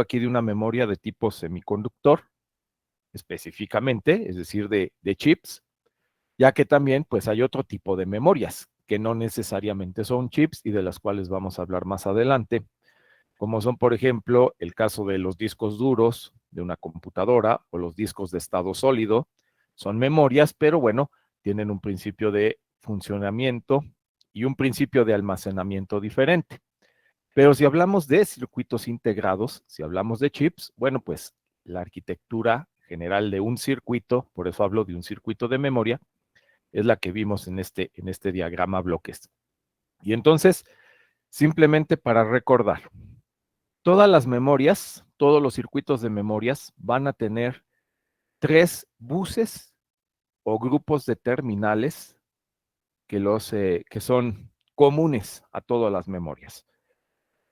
aquí de una memoria de tipo semiconductor, específicamente, es decir, de chips, ya que también pues hay otro tipo de memorias que no necesariamente son chips y de las cuales vamos a hablar más adelante, como son, por ejemplo, el caso de los discos duros de una computadora o los discos de estado sólido. Son memorias, pero bueno, tienen un principio de funcionamiento y un principio de almacenamiento diferente. Pero si hablamos de circuitos integrados, si hablamos de chips, bueno, pues la arquitectura general de un circuito, por eso hablo de un circuito de memoria, es la que vimos en este diagrama bloques. Y entonces, simplemente para recordar, todas las memorias, todos los circuitos de memorias van a tener 3 buses o grupos de terminales que son comunes a todas las memorias.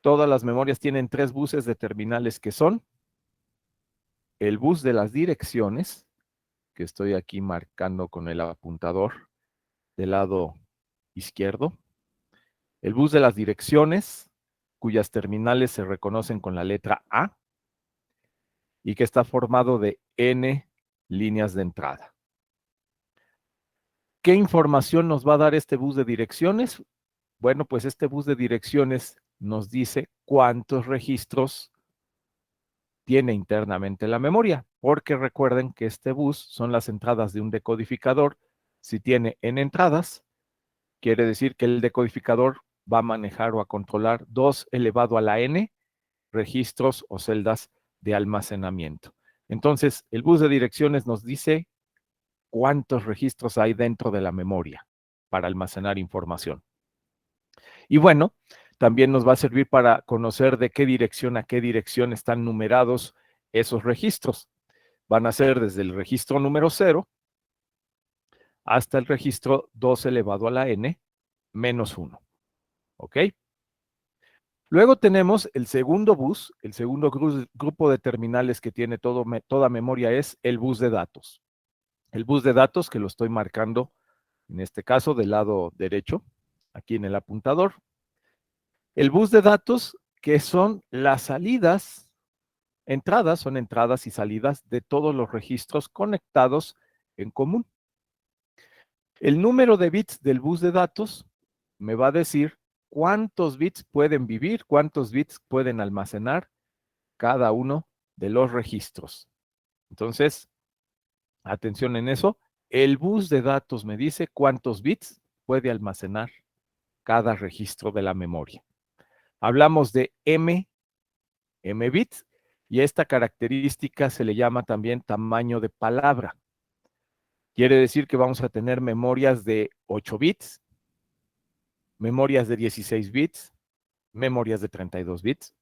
Todas las memorias tienen 3 buses de terminales que son el bus de las direcciones, que estoy aquí marcando con el apuntador del lado izquierdo, el bus de las direcciones, cuyas terminales se reconocen con la letra A y que está formado de N líneas de entrada. ¿Qué información nos va a dar este bus de direcciones? Bueno, pues este bus de direcciones nos dice cuántos registros tiene internamente la memoria, porque recuerden que este bus son las entradas de un decodificador. Si tiene n entradas, quiere decir que el decodificador va a manejar o a controlar 2 elevado a la n registros o celdas de almacenamiento. Entonces, el bus de direcciones nos dice cuántos registros hay dentro de la memoria para almacenar información. Y bueno, también nos va a servir para conocer de qué dirección a qué dirección están numerados esos registros. Van a ser desde el registro número 0 hasta el registro 2 elevado a la n menos 1. ¿Ok? Luego tenemos el segundo bus, el segundo grupo de terminales que tiene toda memoria es el bus de datos. El bus de datos que lo estoy marcando, en este caso del lado derecho, aquí en el apuntador. El bus de datos que son las salidas, son entradas y salidas de todos los registros conectados en común. El número de bits del bus de datos me va a decir cuántos bits pueden vivir, cuántos bits pueden almacenar cada uno de los registros. Entonces, atención en eso, el bus de datos me dice cuántos bits puede almacenar cada registro de la memoria. Hablamos de M bits, y esta característica se le llama también tamaño de palabra. Quiere decir que vamos a tener memorias de 8 bits, memorias de 16 bits, memorias de 32 bits.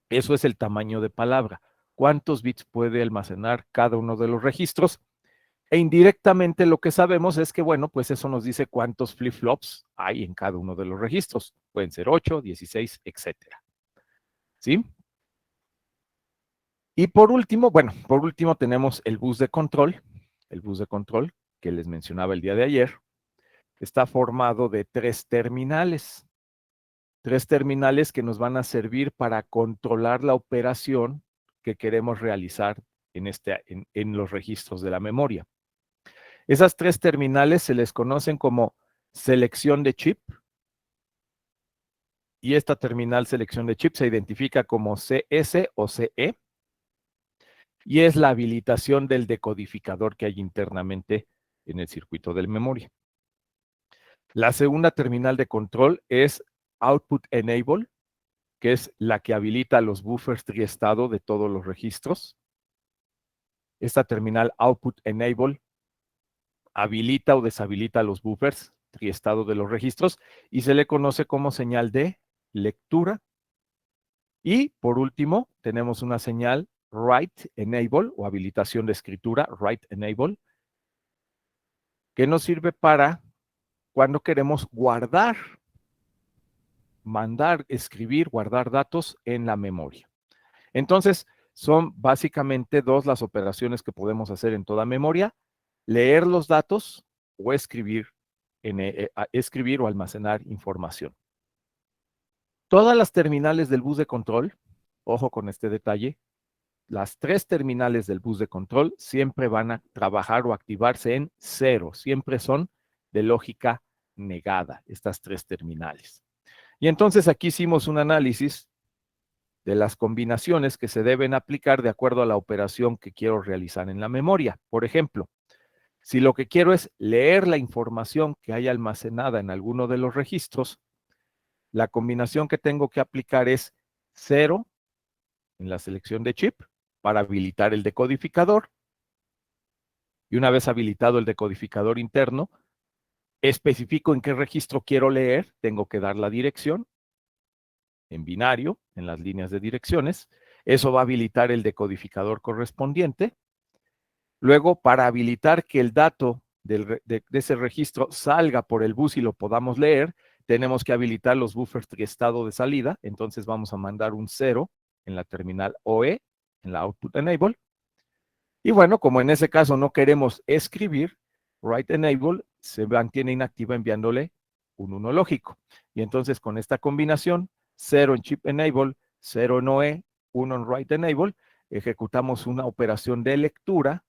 Eso es el tamaño de palabra. ¿Cuántos bits puede almacenar cada uno de los registros? E indirectamente lo que sabemos es que, bueno, pues eso nos dice cuántos flip-flops hay en cada uno de los registros. Pueden ser 8, 16, etcétera. ¿Sí? Y por último, tenemos el bus de control. El bus de control que les mencionaba el día de ayer. Está formado de 3 terminales. 3 terminales que nos van a servir para controlar la operación que queremos realizar en los registros de la memoria. Esas 3 terminales se les conocen como selección de chip, y esta terminal selección de chip se identifica como CS o CE, y es la habilitación del decodificador que hay internamente en el circuito de memoria. La segunda terminal de control es Output Enable, que es la que habilita los buffers triestado de todos los registros. Esta terminal Output Enable habilita o deshabilita los buffers triestado de los registros y se le conoce como señal de lectura. Y por último, tenemos una señal Write Enable o habilitación de escritura, Write Enable, que nos sirve para cuando queremos guardar, mandar, escribir, guardar datos en la memoria. Entonces, son básicamente 2 las operaciones que podemos hacer en toda memoria: leer los datos o escribir o almacenar información. Todas las terminales del bus de control ojo con este detalle, las 3 terminales del bus de control siempre van a trabajar o activarse en 0, siempre son de lógica negada, estas 3 terminales. Y entonces aquí hicimos un análisis de las combinaciones que se deben aplicar de acuerdo a la operación que quiero realizar en la memoria. Por ejemplo, si lo que quiero es leer la información que hay almacenada en alguno de los registros, la combinación que tengo que aplicar es 0 en la selección de chip para habilitar el decodificador. Y una vez habilitado el decodificador interno, especifico en qué registro quiero leer, tengo que dar la dirección en binario, en las líneas de direcciones. Eso va a habilitar el decodificador correspondiente. Luego, para habilitar que el dato de ese registro salga por el bus y lo podamos leer, tenemos que habilitar los buffers triestado de salida. Entonces vamos a mandar un 0 en la terminal OE, en la Output Enable. Y bueno, como en ese caso no queremos escribir, Write Enable se mantiene inactiva enviándole un 1 lógico. Y entonces con esta combinación, 0 en Chip Enable, 0 en OE, 1 en Write Enable, ejecutamos una operación de lectura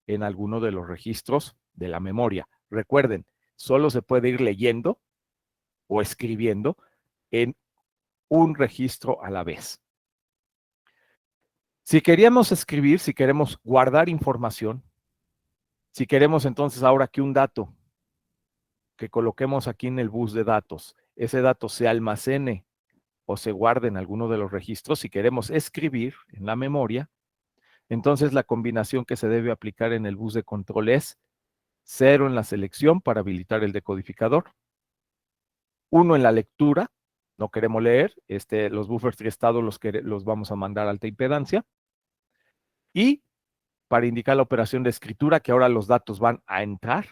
en alguno de los registros de la memoria. Recuerden, solo se puede ir leyendo o escribiendo en un registro a la vez. Si queríamos escribir, si queremos guardar información, si queremos entonces ahora que un dato que coloquemos aquí en el bus de datos, ese dato se almacene o se guarde en alguno de los registros, si queremos escribir en la memoria, entonces la combinación que se debe aplicar en el bus de control es 0 en la selección para habilitar el decodificador, 1 en la lectura, no queremos leer, los buffers triestados los vamos a mandar a alta impedancia, y para indicar la operación de escritura, que ahora los datos van a entrar,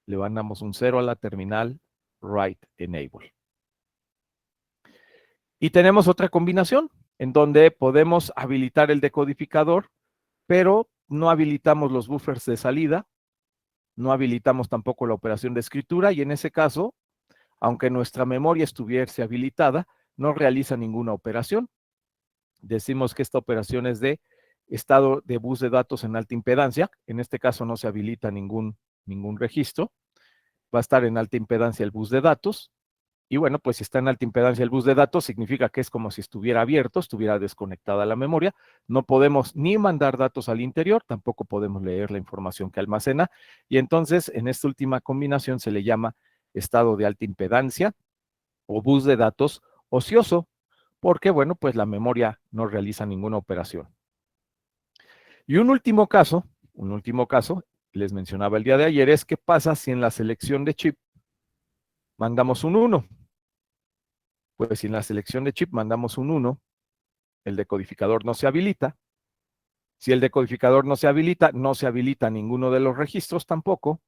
le mandamos un 0 a la terminal Write Enable. Y tenemos otra combinación en donde podemos habilitar el decodificador, pero no habilitamos los buffers de salida, no habilitamos tampoco la operación de escritura, y en ese caso, aunque nuestra memoria estuviese habilitada, no realiza ninguna operación. Decimos que esta operación es de estado de bus de datos en alta impedancia. En este caso no se habilita ningún registro. Va a estar en alta impedancia el bus de datos. Y bueno, pues si está en alta impedancia el bus de datos, significa que es como si estuviera abierto, estuviera desconectada la memoria. No podemos ni mandar datos al interior, tampoco podemos leer la información que almacena. Y entonces, en esta última combinación se le llama estado de alta impedancia o bus de datos ocioso, porque, bueno, pues la memoria no realiza ninguna operación. Y un último caso, les mencionaba el día de ayer, es qué pasa si en la selección de chip mandamos un 1. Pues si en la selección de chip mandamos un 1, el decodificador no se habilita. Si el decodificador no se habilita ninguno de los registros tampoco,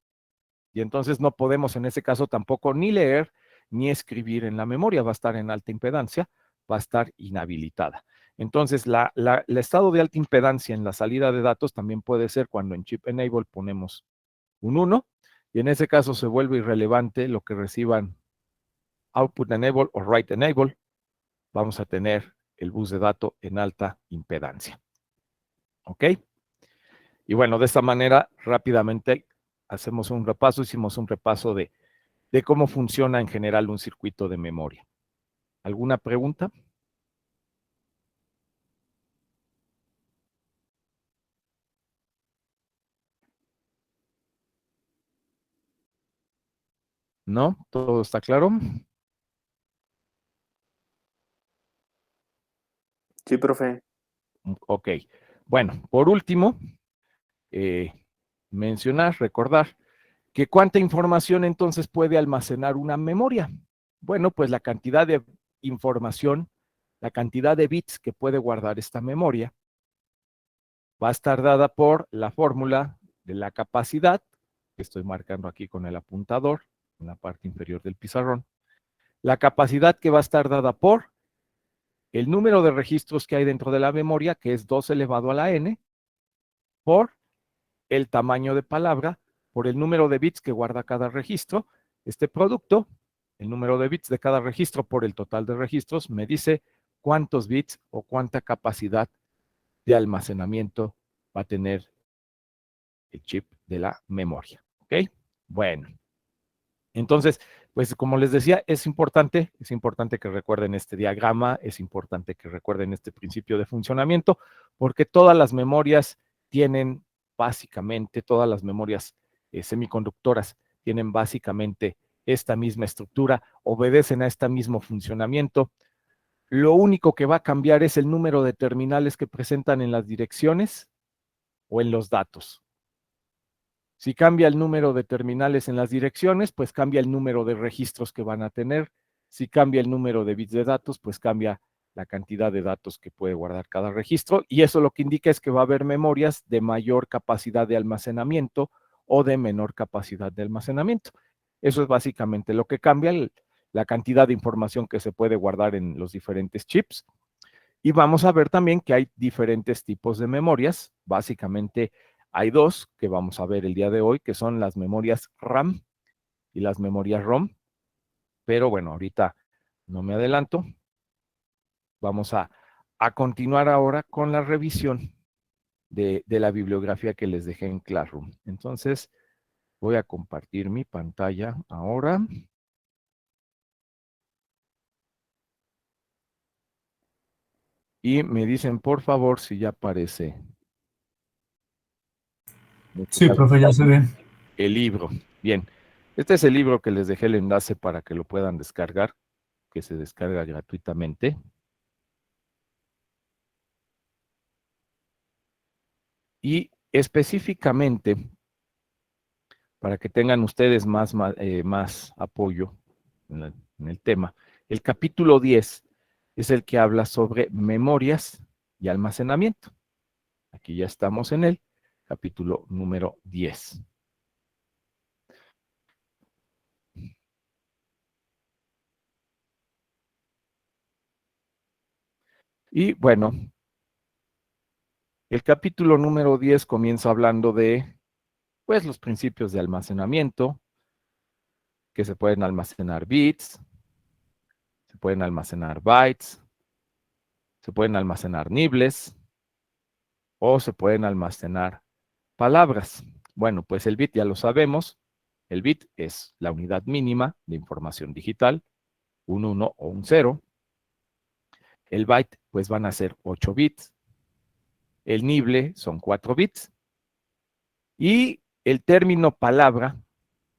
y entonces no podemos en ese caso tampoco ni leer ni escribir en la memoria, va a estar en alta impedancia, va a estar inhabilitada. Entonces, el estado de alta impedancia en la salida de datos también puede ser cuando en Chip Enable ponemos un 1, y en ese caso se vuelve irrelevante lo que reciban Output Enable o Write Enable, vamos a tener el bus de datos en alta impedancia. ¿Ok? Y bueno, de esta manera rápidamente hacemos un repaso, hicimos un repaso de cómo funciona en general un circuito de memoria. ¿Alguna pregunta? ¿No? ¿Todo está claro? Sí, profe. Ok. Bueno, por último, recordar que cuánta información entonces puede almacenar una memoria. Bueno, pues la cantidad de información, la cantidad de bits que puede guardar esta memoria va a estar dada por la fórmula de la capacidad, que estoy marcando aquí con el apuntador en la parte inferior del pizarrón. La capacidad que va a estar dada por el número de registros que hay dentro de la memoria, que es 2 elevado a la n, por el tamaño de palabra, por el número de bits que guarda cada registro. Este producto, el número de bits de cada registro por el total de registros, me dice cuántos bits o cuánta capacidad de almacenamiento va a tener el chip de la memoria. ¿Ok? Bueno, entonces, pues como les decía, es importante que recuerden este diagrama, es importante que recuerden este principio de funcionamiento, porque todas las memorias tienen básicamente, todas las memorias semiconductoras tienen básicamente esta misma estructura, obedecen a este mismo funcionamiento. Lo único que va a cambiar es el número de terminales que presentan en las direcciones o en los datos. Si cambia el número de terminales en las direcciones, pues cambia el número de registros que van a tener. Si cambia el número de bits de datos, pues cambia la cantidad de datos que puede guardar cada registro. Y eso lo que indica es que va a haber memorias de mayor capacidad de almacenamiento o de menor capacidad de almacenamiento. Eso es básicamente lo que cambia, la cantidad de información que se puede guardar en los diferentes chips. Y vamos a ver también que hay diferentes tipos de memorias. Básicamente hay dos que vamos a ver el día de hoy, que son las memorias RAM y las memorias ROM. Pero bueno, ahorita no me adelanto. Vamos a continuar ahora con la revisión de la bibliografía que les dejé en Classroom. Entonces, voy a compartir mi pantalla ahora. Y me dicen, por favor, si ya aparece. Sí, profe, ya se ve. El libro. Bien, este es el libro que les dejé el enlace para que lo puedan descargar, que se descarga gratuitamente. Y específicamente, para que tengan ustedes más apoyo en el tema, el capítulo 10 es el que habla sobre memorias y almacenamiento. Aquí ya estamos en el capítulo número 10. Y bueno, el capítulo número 10 comienza hablando de, pues, los principios de almacenamiento, que se pueden almacenar bits, se pueden almacenar bytes, se pueden almacenar nibles o se pueden almacenar palabras. Bueno, pues el bit ya lo sabemos. El bit es la unidad mínima de información digital, un 1 o un 0. El byte, pues van a ser 8 bits. El nible son 4 bits. Y el término palabra,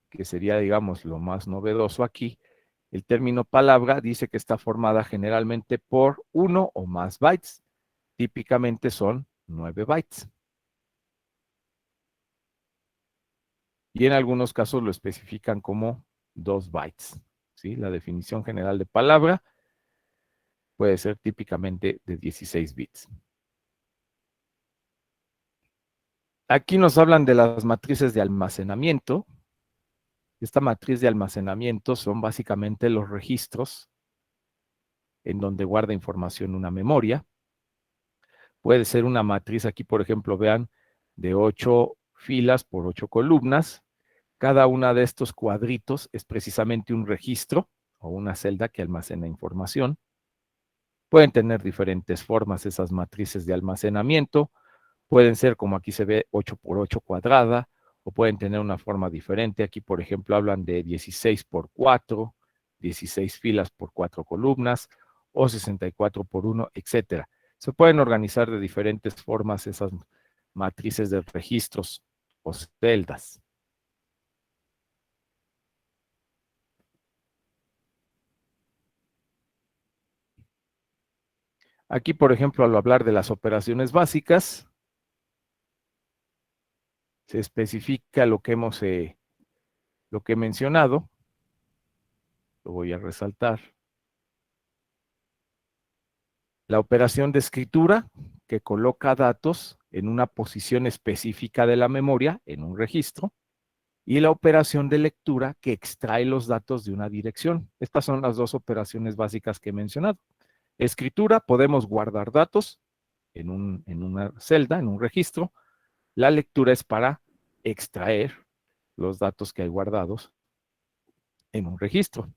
que sería, digamos, lo más novedoso aquí, el término palabra dice que está formada generalmente por 1 o más bytes. Típicamente son 9 bytes. Y en algunos casos lo especifican como 2 bytes. ¿Sí? La definición general de palabra puede ser típicamente de 16 bits. Aquí nos hablan de las matrices de almacenamiento. Esta matriz de almacenamiento son básicamente los registros en donde guarda información una memoria. Puede ser una matriz, aquí por ejemplo, vean, de 8 filas por 8 columnas. Cada una de estos cuadritos es precisamente un registro o una celda que almacena información. Pueden tener diferentes formas esas matrices de almacenamiento. Pueden ser, como aquí se ve, 8 por 8 cuadrada, o pueden tener una forma diferente. Aquí, por ejemplo, hablan de 16 por 4, 16 filas por 4 columnas, o 64 por 1, etcétera. Se pueden organizar de diferentes formas esas matrices de registros o celdas. Aquí, por ejemplo, al hablar de las operaciones básicas, se especifica lo que he mencionado. Lo voy a resaltar. La operación de escritura, que coloca datos en una posición específica de la memoria, en un registro, y la operación de lectura, que extrae los datos de una dirección. Estas son las dos operaciones básicas que he mencionado. Escritura, podemos guardar datos en una celda, en un registro. La lectura es para extraer los datos que hay guardados en un registro.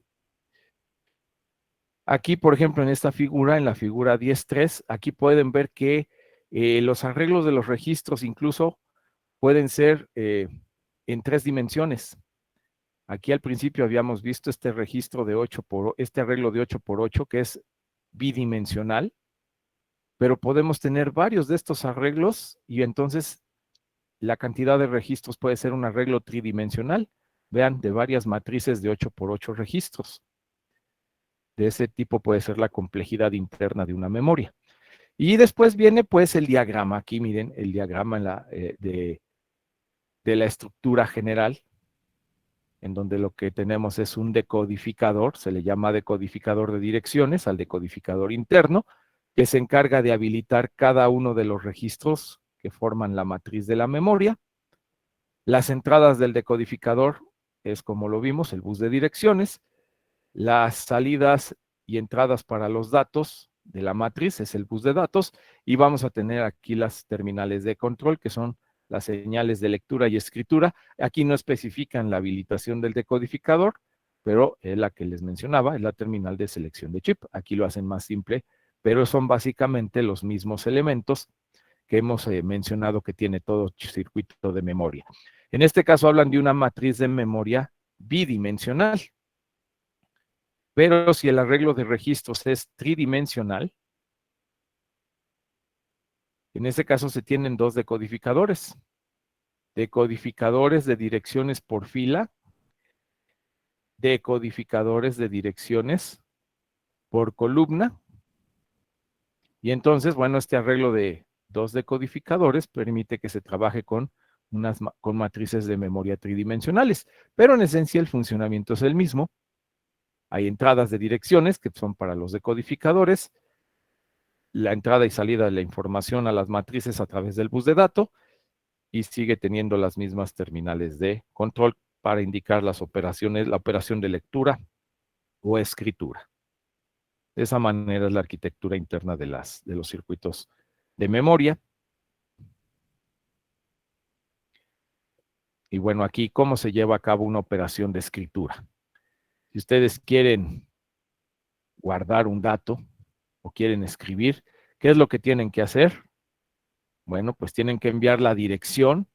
Aquí, por ejemplo, en esta figura, en la figura 10.3, aquí pueden ver que los arreglos de los registros incluso pueden ser en 3 dimensiones. Aquí al principio habíamos visto este registro de 8 por, este arreglo de 8 por 8, que es bidimensional, pero podemos tener varios de estos arreglos y entonces la cantidad de registros puede ser un arreglo tridimensional. Vean, de varias matrices de 8 por 8 registros. De ese tipo puede ser la complejidad interna de una memoria. Y después viene pues el diagrama. Aquí miren el diagrama de la estructura general, en donde lo que tenemos es un decodificador, se le llama decodificador de direcciones al decodificador interno, que se encarga de habilitar cada uno de los registros que forman la matriz de la memoria. Las entradas del decodificador es, como lo vimos, el bus de direcciones. Las salidas y entradas para los datos de la matriz es el bus de datos, y vamos a tener aquí las terminales de control, que son las señales de lectura y escritura. Aquí no especifican la habilitación del decodificador, pero es la que les mencionaba, es la terminal de selección de chip. Aquí lo hacen más simple, pero son básicamente los mismos elementos que hemos mencionado que tiene todo circuito de memoria. En este caso hablan de una matriz de memoria bidimensional, pero si el arreglo de registros es tridimensional, en este caso se tienen dos decodificadores. Decodificadores de direcciones por fila, decodificadores de direcciones por columna. Y entonces, bueno, este arreglo de dos decodificadores permite que se trabaje con matrices de memoria tridimensionales, pero en esencia el funcionamiento es el mismo. Hay entradas de direcciones que son para los decodificadores, la entrada y salida de la información a las matrices a través del bus de datos, y sigue teniendo las mismas terminales de control para indicar las operaciones, la operación de lectura o escritura. De esa manera es la arquitectura interna de los circuitos de memoria. Y bueno, aquí cómo se lleva a cabo una operación de escritura. Si ustedes quieren guardar un dato o quieren escribir, ¿qué es lo que tienen que hacer? Bueno, pues tienen que enviar la dirección,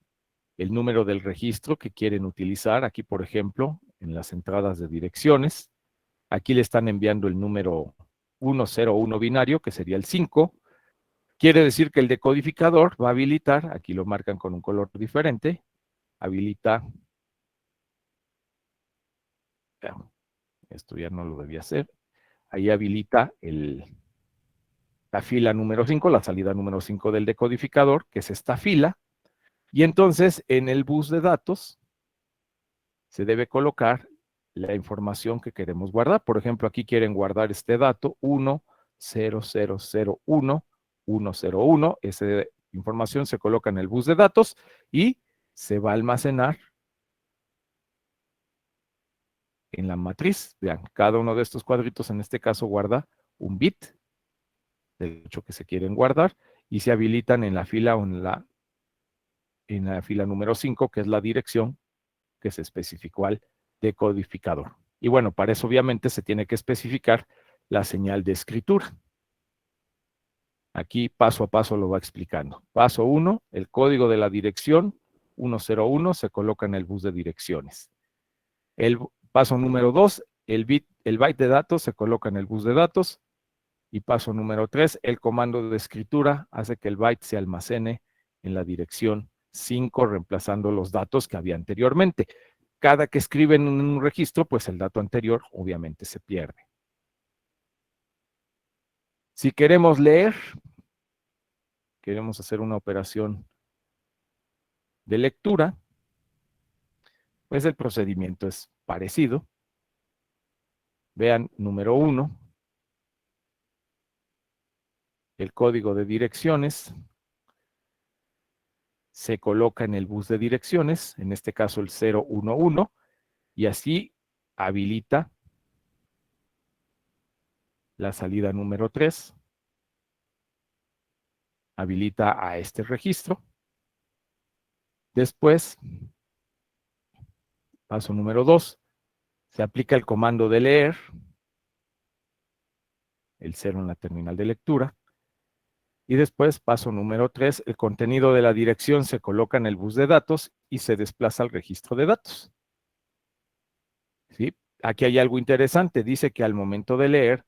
el número del registro que quieren utilizar. Aquí, por ejemplo, en las entradas de direcciones, aquí le están enviando el número 101 binario, que sería el 5. Quiere decir que el decodificador va a habilitar, aquí lo marcan con un color diferente, habilita, esto ya no lo debía hacer, ahí habilita la fila número 5, la salida número 5 del decodificador, que es esta fila, y entonces en el bus de datos se debe colocar la información que queremos guardar. Por ejemplo, aquí quieren guardar este dato 10001. Esa información se coloca en el bus de datos y se va a almacenar en la matriz. Vean, cada uno de estos cuadritos en este caso guarda un bit del hecho que se quieren guardar y se habilitan en la fila o en la fila número 5, que es la dirección que se especificó al decodificador. Y bueno, para eso obviamente se tiene que especificar la señal de escritura. Aquí paso a paso lo va explicando. Paso 1, el código de la dirección 101 se coloca en el bus de direcciones. El paso número 2, el byte de datos se coloca en el bus de datos. Y paso número 3, el comando de escritura hace que el byte se almacene en la dirección 5, reemplazando los datos que había anteriormente. Cada que escriben en un registro, pues el dato anterior obviamente se pierde. Si queremos leer, queremos hacer una operación de lectura, pues el procedimiento es parecido. Vean, número 1, el código de direcciones se coloca en el bus de direcciones, en este caso el 011, y así habilita la salida número 3, habilita a este registro. Después, paso número 2, se aplica el comando de leer el 0 en la terminal de lectura. Y después, paso número 3, el contenido de la dirección se coloca en el bus de datos y se desplaza al registro de datos. ¿Sí? Aquí hay algo interesante, dice que al momento de leer,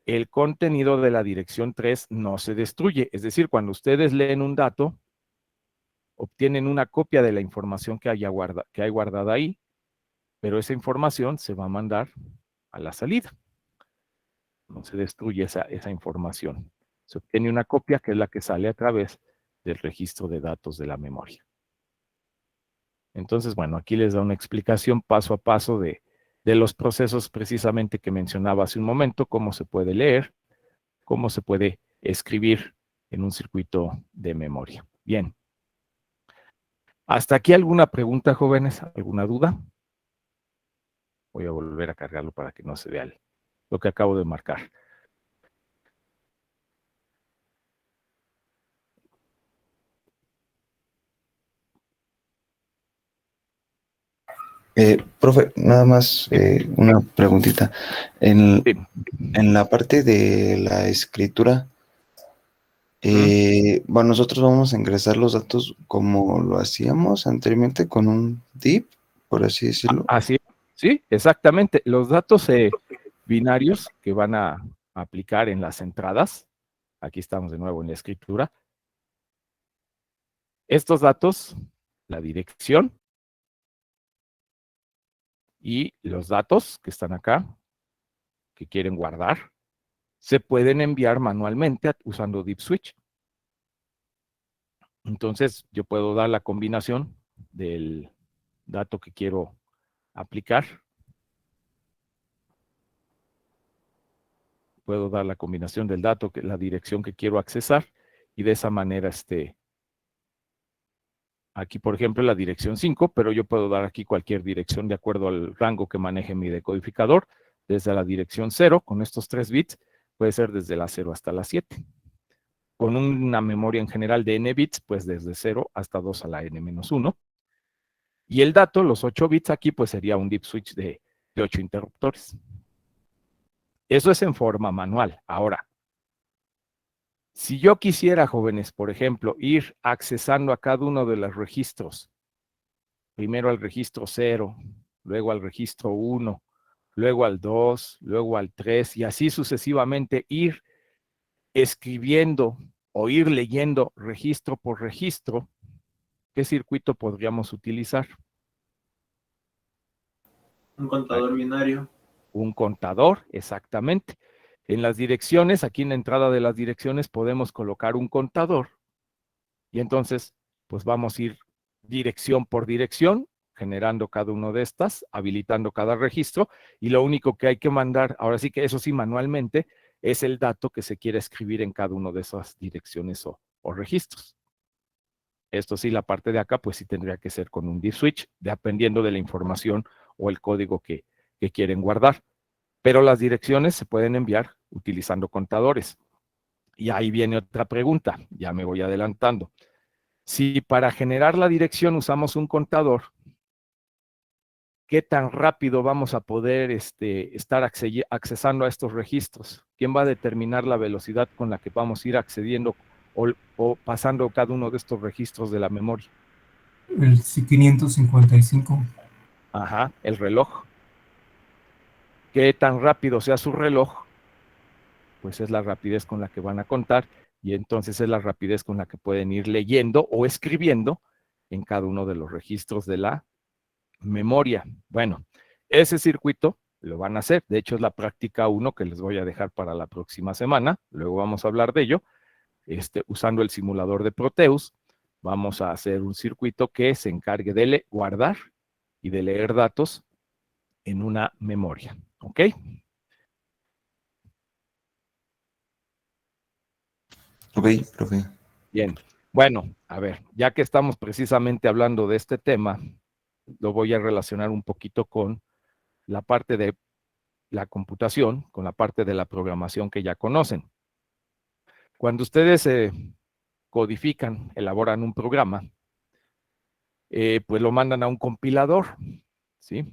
el contenido de la dirección 3 no se destruye. Es decir, cuando ustedes leen un dato, obtienen una copia de la información que hay guardada ahí, pero esa información se va a mandar a la salida. No se destruye esa información. Se obtiene una copia que es la que sale a través del registro de datos de la memoria. Entonces, bueno, aquí les da una explicación paso a paso de los procesos precisamente que mencionaba hace un momento, cómo se puede leer, cómo se puede escribir en un circuito de memoria. Bien. ¿Hasta aquí alguna pregunta, jóvenes? ¿Alguna duda? Voy a volver a cargarlo para que no se vea lo que acabo de marcar. Profe, nada más una preguntita. En la parte de la escritura, bueno, nosotros vamos a ingresar los datos como lo hacíamos anteriormente con un DIP, por así decirlo. Así, sí, exactamente. Los datos binarios que van a aplicar en las entradas, aquí estamos de nuevo en la escritura, estos datos, la dirección y los datos que están acá, que quieren guardar, se pueden enviar manualmente usando Deep Switch. Entonces, yo puedo dar la combinación del dato que quiero aplicar. Puedo dar la combinación del dato, la dirección que quiero accesar, y de esa manera, aquí, por ejemplo, la dirección 5, pero yo puedo dar aquí cualquier dirección de acuerdo al rango que maneje mi decodificador, desde la dirección 0, con estos 3 bits, puede ser desde la 0 hasta la 7. Con una memoria en general de n bits, pues desde 0 hasta 2 a la n-1. Y el dato, los 8 bits aquí, pues sería un deep switch de 8 interruptores. Eso es en forma manual. Ahora, si yo quisiera, jóvenes, por ejemplo, ir accesando a cada uno de los registros, primero al registro 0, luego al registro 1, luego al 2, luego al 3, y así sucesivamente ir escribiendo o ir leyendo registro por registro, ¿qué circuito podríamos utilizar? Un contador binario. Un contador, exactamente. En las direcciones, aquí en la entrada de las direcciones, podemos colocar un contador y entonces, pues vamos a ir dirección por dirección, generando cada uno de estas, habilitando cada registro, y lo único que hay que mandar, ahora sí que eso sí manualmente, es el dato que se quiere escribir en cada uno de esas direcciones o registros. Esto sí, la parte de acá, pues sí tendría que ser con un deep switch, dependiendo de la información o el código que quieren guardar. Pero las direcciones se pueden enviar utilizando contadores. Y ahí viene otra pregunta, ya me voy adelantando. Si para generar la dirección usamos un contador, ¿qué tan rápido vamos a poder estar accesando a estos registros? ¿Quién va a determinar la velocidad con la que vamos a ir accediendo o pasando cada uno de estos registros de la memoria? El 555. Ajá, el reloj. ¿Qué tan rápido sea su reloj? Pues es la rapidez con la que van a contar, y entonces es la rapidez con la que pueden ir leyendo o escribiendo en cada uno de los registros de la memoria. Bueno, ese circuito lo van a hacer. De hecho, es la práctica 1 que les voy a dejar para la próxima semana. Luego vamos a hablar de ello. Usando el simulador de Proteus, vamos a hacer un circuito que se encargue de guardar y de leer datos en una memoria. ¿Ok? Ok, profe. Bien. Bueno, a ver, ya que estamos precisamente hablando de este tema, lo voy a relacionar un poquito con la parte de la computación, con la parte de la programación que ya conocen. Cuando ustedes codifican, elaboran un programa, pues lo mandan a un compilador, ¿sí?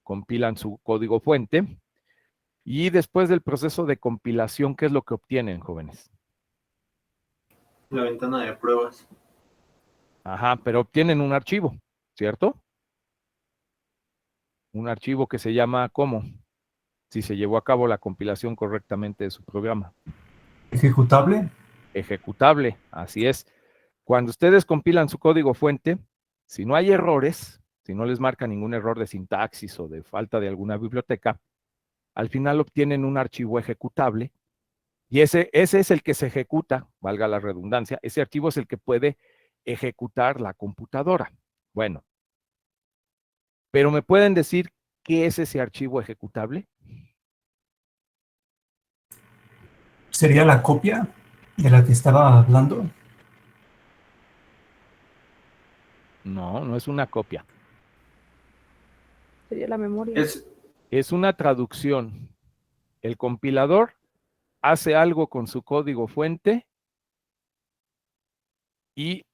Compilan su código fuente Y después del proceso de compilación, ¿qué es lo que obtienen, jóvenes? La ventana de pruebas. Ajá, pero obtienen un archivo, ¿cierto? Un archivo que se llama ¿cómo? Si se llevó a cabo la compilación correctamente de su programa. Ejecutable. Ejecutable, así es. Cuando ustedes compilan su código fuente, si no hay errores, si no les marca ningún error de sintaxis o de falta de alguna biblioteca, al final obtienen un archivo ejecutable y ese es el que se ejecuta, valga la redundancia, ese archivo es el que puede ejecutar la computadora. Bueno, pero ¿me pueden decir qué es ese archivo ejecutable? ¿Sería la copia de la que estaba hablando? No, no es una copia. Sería la memoria. Es una traducción. El compilador hace algo con su código fuente y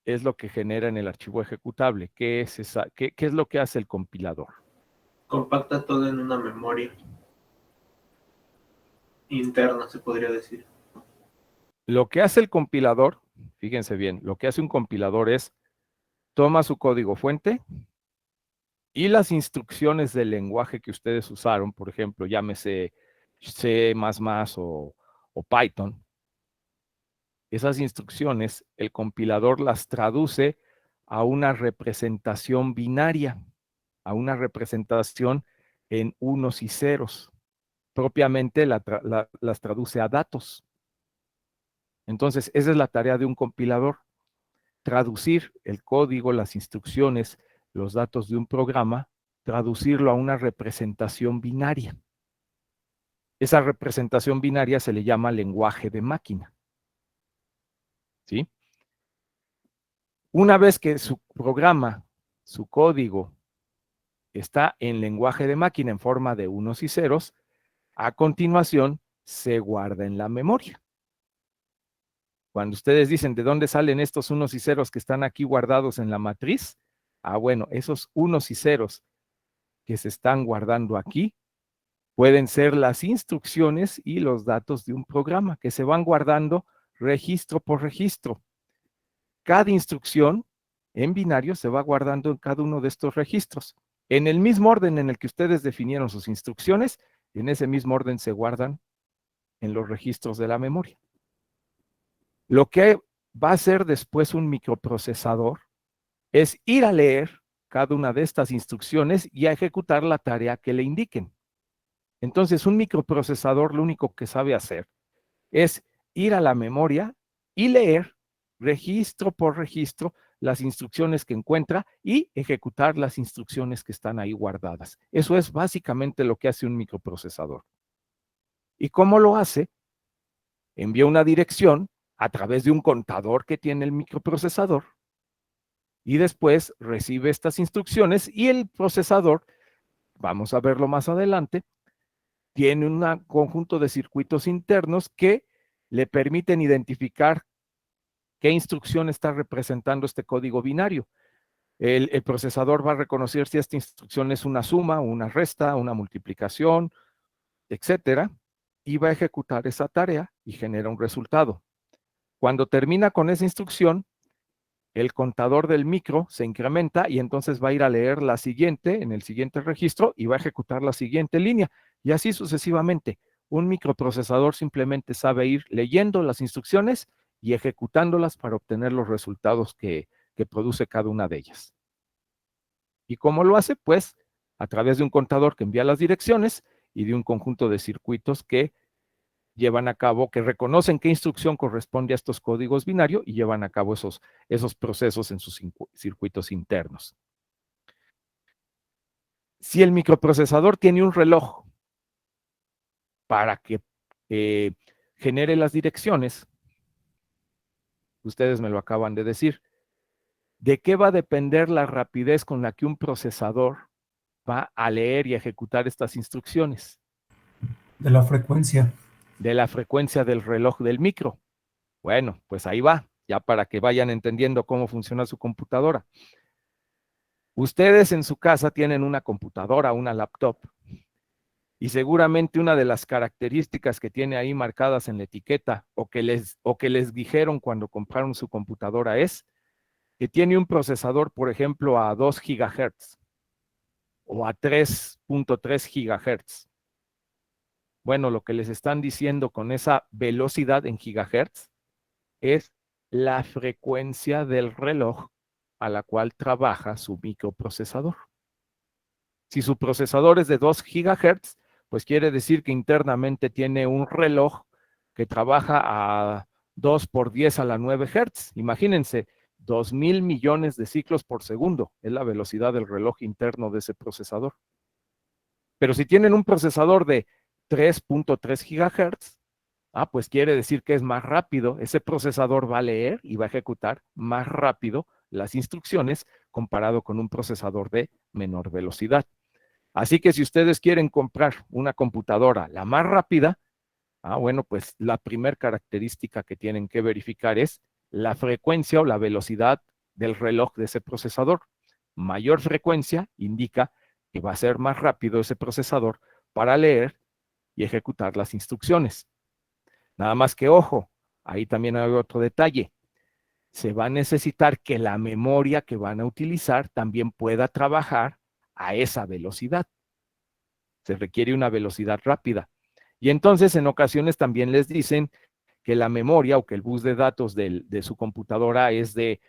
es lo que genera en el archivo ejecutable. ¿Qué es lo que hace el compilador? Compacta todo en una memoria interna, se podría decir. Lo que hace el compilador, fíjense bien, lo que hace un compilador es toma su código fuente y las instrucciones del lenguaje que ustedes usaron, por ejemplo, llámese C++ o Python. Esas instrucciones, el compilador las traduce a una representación binaria, a una representación en unos y ceros. Propiamente las traduce a datos. Entonces, esa es la tarea de un compilador, traducir el código, las instrucciones, los datos de un programa, traducirlo a una representación binaria. Esa representación binaria se le llama lenguaje de máquina. ¿Sí? Una vez que su programa, su código, está en lenguaje de máquina en forma de unos y ceros, a continuación se guarda en la memoria. Cuando ustedes dicen de dónde salen estos unos y ceros que están aquí guardados en la matriz, bueno, esos unos y ceros que se están guardando aquí pueden ser las instrucciones y los datos de un programa que se van guardando registro por registro. Cada instrucción en binario se va guardando en cada uno de estos registros. En el mismo orden en el que ustedes definieron sus instrucciones, en ese mismo orden se guardan en los registros de la memoria. Lo que va a hacer después un microprocesador es ir a leer cada una de estas instrucciones y a ejecutar la tarea que le indiquen. Entonces, un microprocesador lo único que sabe hacer es ir a la memoria y leer registro por registro las instrucciones que encuentra y ejecutar las instrucciones que están ahí guardadas. Eso es básicamente lo que hace un microprocesador. ¿Y cómo lo hace? Envía una dirección a través de un contador que tiene el microprocesador y después recibe estas instrucciones y el procesador, vamos a verlo más adelante, tiene un conjunto de circuitos internos que le permiten identificar qué instrucción está representando este código binario. El procesador va a reconocer si esta instrucción es una suma, una resta, una multiplicación, etcétera, y va a ejecutar esa tarea y genera un resultado. Cuando termina con esa instrucción, el contador del micro se incrementa y entonces va a ir a leer la siguiente en el siguiente registro y va a ejecutar la siguiente línea y así sucesivamente. Un microprocesador simplemente sabe ir leyendo las instrucciones y ejecutándolas para obtener los resultados que produce cada una de ellas. ¿Y cómo lo hace? Pues a través de un contador que envía las direcciones y de un conjunto de circuitos que llevan a cabo, que reconocen qué instrucción corresponde a estos códigos binarios y llevan a cabo esos procesos en sus circuitos internos. Si el microprocesador tiene un reloj para que genere las direcciones, ustedes me lo acaban de decir, ¿de qué va a depender la rapidez con la que un procesador va a leer y ejecutar estas instrucciones? De la frecuencia. De la frecuencia del reloj del micro. Bueno, pues ahí va, ya para que vayan entendiendo cómo funciona su computadora. Ustedes en su casa tienen una computadora, una laptop, Y seguramente una de las características que tiene ahí marcadas en la etiqueta o que les dijeron cuando compraron su computadora es que tiene un procesador, por ejemplo, a 2 GHz o a 3.3 GHz. Bueno, lo que les están diciendo con esa velocidad en gigahertz es la frecuencia del reloj a la cual trabaja su microprocesador. Si su procesador es de 2 GHz, pues quiere decir que internamente tiene un reloj que trabaja a 2 por 10 a la 9 Hz. Imagínense, 2.000 millones de ciclos por segundo es la velocidad del reloj interno de ese procesador. Pero si tienen un procesador de 3.3 GHz, pues quiere decir que es más rápido. Ese procesador va a leer y va a ejecutar más rápido las instrucciones comparado con un procesador de menor velocidad. Así que si ustedes quieren comprar una computadora la más rápida, bueno, pues la primera característica que tienen que verificar es la frecuencia o la velocidad del reloj de ese procesador. Mayor frecuencia indica que va a ser más rápido ese procesador para leer y ejecutar las instrucciones. Nada más que ojo, ahí también hay otro detalle. Se va a necesitar que la memoria que van a utilizar también pueda trabajar a esa velocidad. Se requiere una velocidad rápida. Y entonces en ocasiones también les dicen que la memoria o que el bus de datos de su computadora es de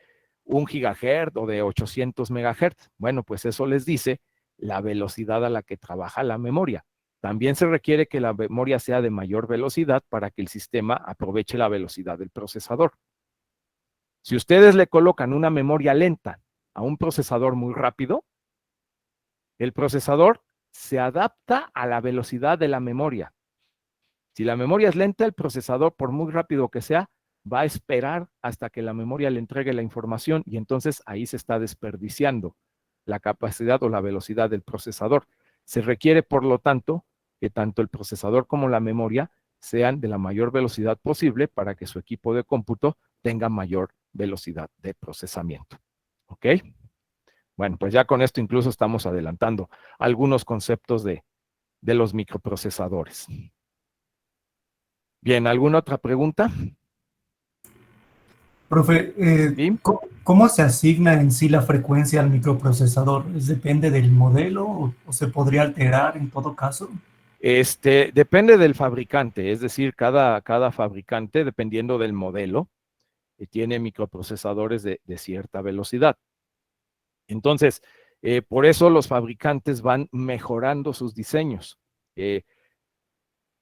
1 GHz o de 800 MHz. Bueno, pues eso les dice la velocidad a la que trabaja la memoria. También se requiere que la memoria sea de mayor velocidad para que el sistema aproveche la velocidad del procesador. Si ustedes le colocan una memoria lenta a un procesador muy rápido, el procesador se adapta a la velocidad de la memoria. Si la memoria es lenta, el procesador, por muy rápido que sea, va a esperar hasta que la memoria le entregue la información y entonces ahí se está desperdiciando la capacidad o la velocidad del procesador. Se requiere, por lo tanto, que tanto el procesador como la memoria sean de la mayor velocidad posible para que su equipo de cómputo tenga mayor velocidad de procesamiento. ¿Ok? Bueno, pues ya con esto incluso estamos adelantando algunos conceptos de los microprocesadores. Bien, ¿alguna otra pregunta? Profe, ¿Sí? ¿cómo se asigna en sí la frecuencia al microprocesador? ¿Depende del modelo o se podría alterar en todo caso? Depende del fabricante, es decir, cada fabricante, dependiendo del modelo, tiene microprocesadores de cierta velocidad. Entonces, por eso los fabricantes van mejorando sus diseños.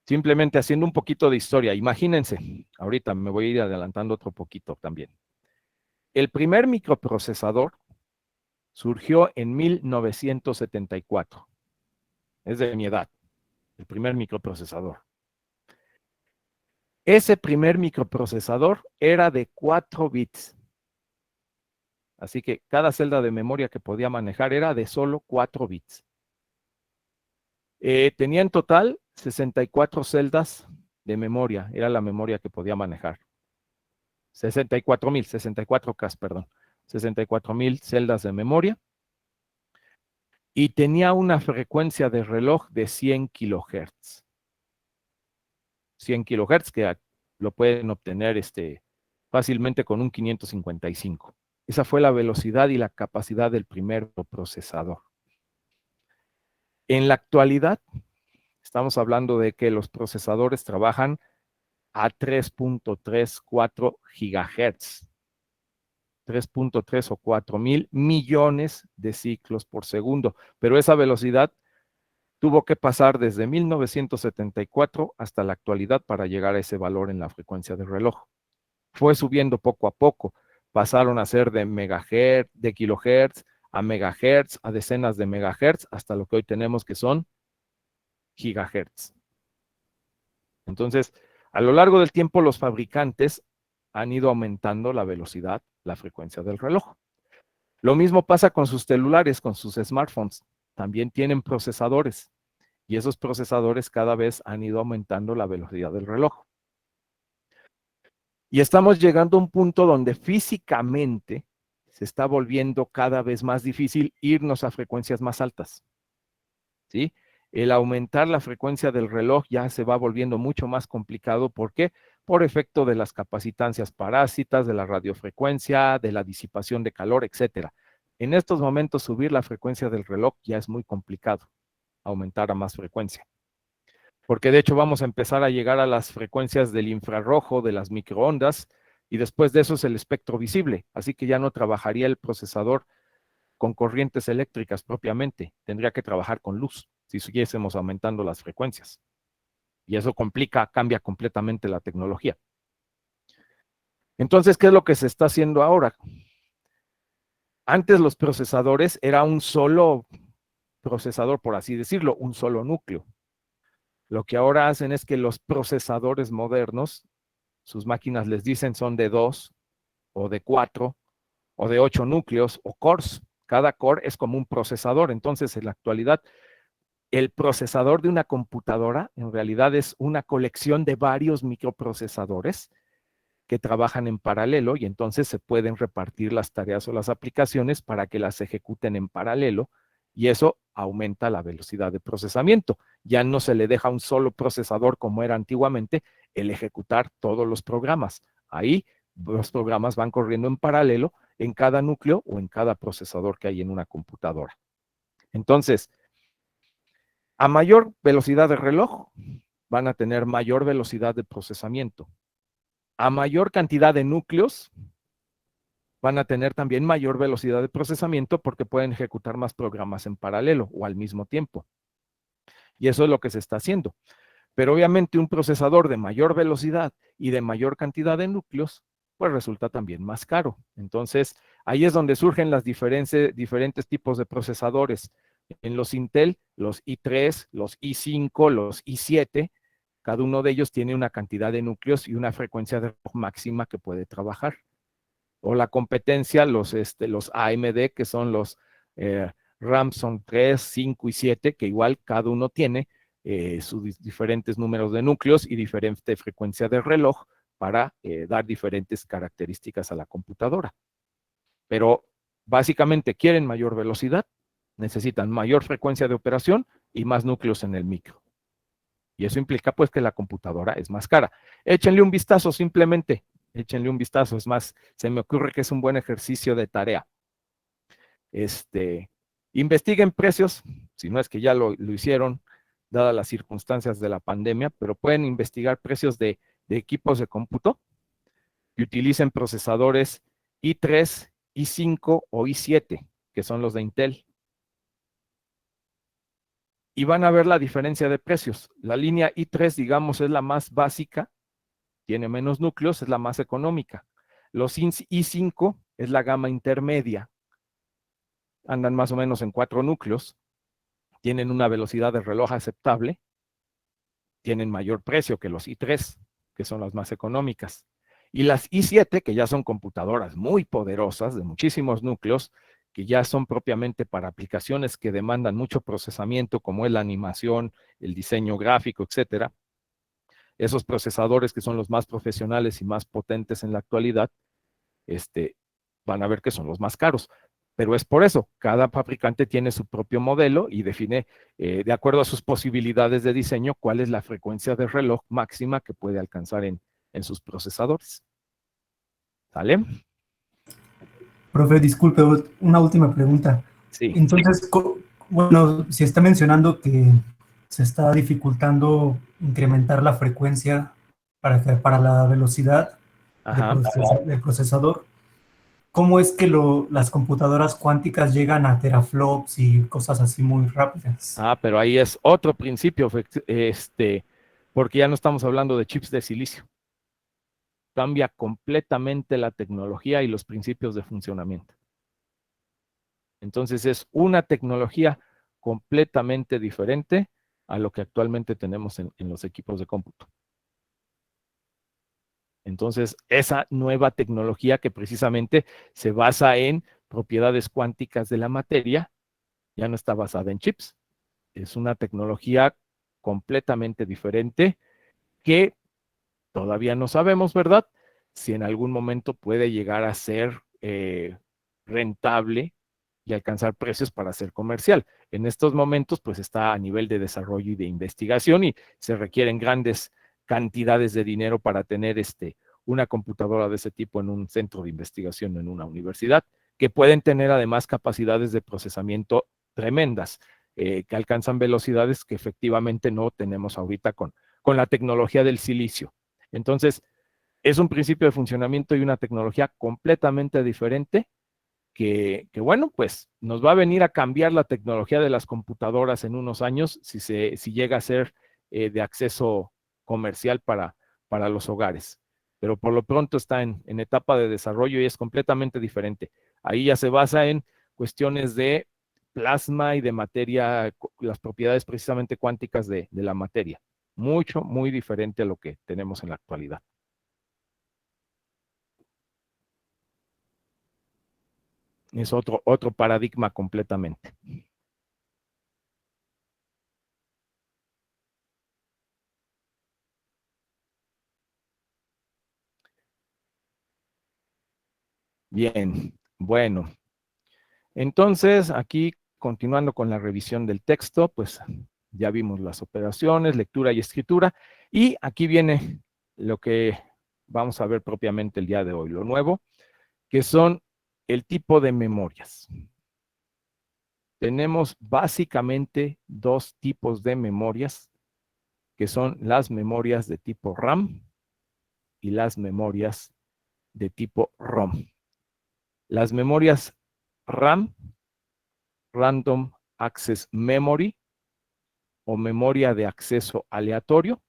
Simplemente haciendo un poquito de historia. Imagínense, ahorita me voy a ir adelantando otro poquito también. El primer microprocesador surgió en 1974. Es de mi edad, el primer microprocesador. Ese primer microprocesador era de 4 bits. Así que cada celda de memoria que podía manejar era de solo 4 bits. Tenía en total 64 celdas de memoria, era la memoria que podía manejar. 64K, perdón. 64,000 celdas de memoria. Y tenía una frecuencia de reloj de 100 kHz. 100 kHz que lo pueden obtener fácilmente con un 555. Esa fue la velocidad y la capacidad del primer procesador. En la actualidad, estamos hablando de que los procesadores trabajan a 3.34 GHz. 3.3 o 4,000 millones de ciclos por segundo. Pero esa velocidad tuvo que pasar desde 1974 hasta la actualidad para llegar a ese valor en la frecuencia del reloj. Fue subiendo poco a poco. Pasaron a ser de megahertz, de kilohertz, a megahertz, a decenas de megahertz, hasta lo que hoy tenemos que son gigahertz. Entonces, a lo largo del tiempo, los fabricantes han ido aumentando la velocidad, la frecuencia del reloj. Lo mismo pasa con sus celulares, con sus smartphones. También tienen procesadores y esos procesadores cada vez han ido aumentando la velocidad del reloj. Y estamos llegando a un punto donde físicamente se está volviendo cada vez más difícil irnos a frecuencias más altas. ¿Sí? el aumentar la frecuencia del reloj ya se va volviendo mucho más complicado. ¿Por qué? Por efecto de las capacitancias parásitas, de la radiofrecuencia, de la disipación de calor, etcétera. En estos momentos subir la frecuencia del reloj ya es muy complicado, aumentar a más frecuencia. Porque de hecho vamos a empezar a llegar a las frecuencias del infrarrojo, de las microondas, y después de eso es el espectro visible. Así que ya no trabajaría el procesador con corrientes eléctricas propiamente, tendría que trabajar con luz si siguiésemos aumentando las frecuencias. Y eso cambia completamente la tecnología. Entonces, ¿qué es lo que se está haciendo ahora? Antes los procesadores era un solo procesador, por así decirlo, un solo núcleo. Lo que ahora hacen es que los procesadores modernos, sus máquinas les dicen son de 2 o de 4 o de 8 núcleos o cores. Cada core es como un procesador. Entonces, en la actualidad, el procesador de una computadora en realidad es una colección de varios microprocesadores que trabajan en paralelo y entonces se pueden repartir las tareas o las aplicaciones para que las ejecuten en paralelo y eso aumenta la velocidad de procesamiento. Ya no se le deja a un solo procesador como era antiguamente el ejecutar todos los programas. Ahí los programas van corriendo en paralelo en cada núcleo o en cada procesador que hay en una computadora. Entonces, a mayor velocidad de reloj, van a tener mayor velocidad de procesamiento. A mayor cantidad de núcleos, van a tener también mayor velocidad de procesamiento porque pueden ejecutar más programas en paralelo o al mismo tiempo. Y eso es lo que se está haciendo. Pero obviamente un procesador de mayor velocidad y de mayor cantidad de núcleos, pues resulta también más caro. Entonces, ahí es donde surgen las diferentes tipos de procesadores. En los Intel, los i3, los i5, los i7, cada uno de ellos tiene una cantidad de núcleos y una frecuencia de reloj máxima que puede trabajar. O la competencia, los AMD, que son los Ramson 3, 5 y 7, que igual cada uno tiene sus diferentes números de núcleos y diferente frecuencia de reloj para dar diferentes características a la computadora. Pero básicamente quieren mayor velocidad, necesitan mayor frecuencia de operación y más núcleos en el micro. Y eso implica pues que la computadora es más cara. Échenle un vistazo simplemente, échenle un vistazo. Es más, se me ocurre que es un buen ejercicio de tarea. Investiguen precios, si no es que ya lo hicieron, dadas las circunstancias de la pandemia, pero pueden investigar precios de equipos de cómputo que utilicen procesadores i3, i5 o i7, que son los de Intel. Y van a ver la diferencia de precios. La línea i3, digamos, es la más básica, tiene menos núcleos, es la más económica. Los i5 es la gama intermedia, andan más o menos en 4 núcleos, tienen una velocidad de reloj aceptable, tienen mayor precio que los i3, que son las más económicas. Y las i7, que ya son computadoras muy poderosas, de muchísimos núcleos, que ya son propiamente para aplicaciones que demandan mucho procesamiento, como es la animación, el diseño gráfico, etcétera. Esos procesadores que son los más profesionales y más potentes en la actualidad, van a ver que son los más caros. Pero es por eso, cada fabricante tiene su propio modelo y define, de acuerdo a sus posibilidades de diseño, cuál es la frecuencia de reloj máxima que puede alcanzar en sus procesadores. ¿Sale? Profe, disculpe, una última pregunta. Sí. Entonces, bueno, si está mencionando que se está dificultando incrementar la frecuencia para la velocidad del procesador, ¿cómo es que las computadoras cuánticas llegan a teraflops y cosas así muy rápidas? Pero ahí es otro principio, porque ya no estamos hablando de chips de silicio. Cambia completamente la tecnología y los principios de funcionamiento. Entonces es una tecnología completamente diferente a lo que actualmente tenemos en los equipos de cómputo. Entonces, esa nueva tecnología que precisamente se basa en propiedades cuánticas de la materia, ya no está basada en chips. Es una tecnología completamente diferente que todavía no sabemos, ¿verdad? Si en algún momento puede llegar a ser rentable y alcanzar precios para ser comercial. En estos momentos, pues está a nivel de desarrollo y de investigación y se requieren grandes cantidades de dinero para tener una computadora de ese tipo en un centro de investigación en una universidad, que pueden tener además capacidades de procesamiento tremendas, que alcanzan velocidades que efectivamente no tenemos ahorita con la tecnología del silicio. Entonces, es un principio de funcionamiento y una tecnología completamente diferente que bueno, pues nos va a venir a cambiar la tecnología de las computadoras en unos años si llega a ser de acceso comercial para los hogares. Pero por lo pronto está en etapa de desarrollo y es completamente diferente. Ahí ya se basa en cuestiones de plasma y de materia, las propiedades precisamente cuánticas de la materia. Muy diferente a lo que tenemos en la actualidad. Es otro paradigma completamente. Bien, bueno. Entonces, aquí, continuando con la revisión del texto, pues ya vimos las operaciones, lectura y escritura, y aquí viene lo que vamos a ver propiamente el día de hoy, lo nuevo, que son el tipo de memorias. Tenemos básicamente dos tipos de memorias, que son las memorias de tipo RAM y las memorias de tipo ROM. Las memorias RAM, Random Access Memory, o memoria de acceso aleatorio,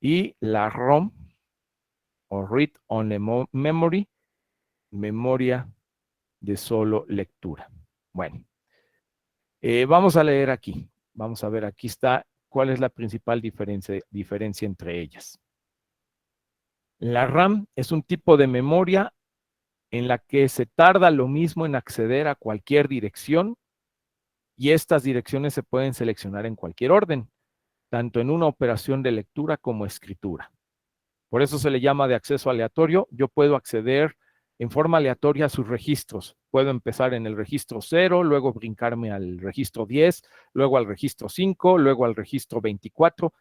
y la ROM, o Read Only Memory, memoria de solo lectura. Bueno, vamos a leer aquí. Vamos a ver, aquí está cuál es la principal diferencia entre ellas. La RAM es un tipo de memoria en la que se tarda lo mismo en acceder a cualquier dirección y estas direcciones se pueden seleccionar en cualquier orden, tanto en una operación de lectura como escritura. Por eso se le llama de acceso aleatorio. Yo puedo acceder en forma aleatoria a sus registros. Puedo empezar en el registro 0, luego brincarme al registro 10, luego al registro 5, luego al registro 24.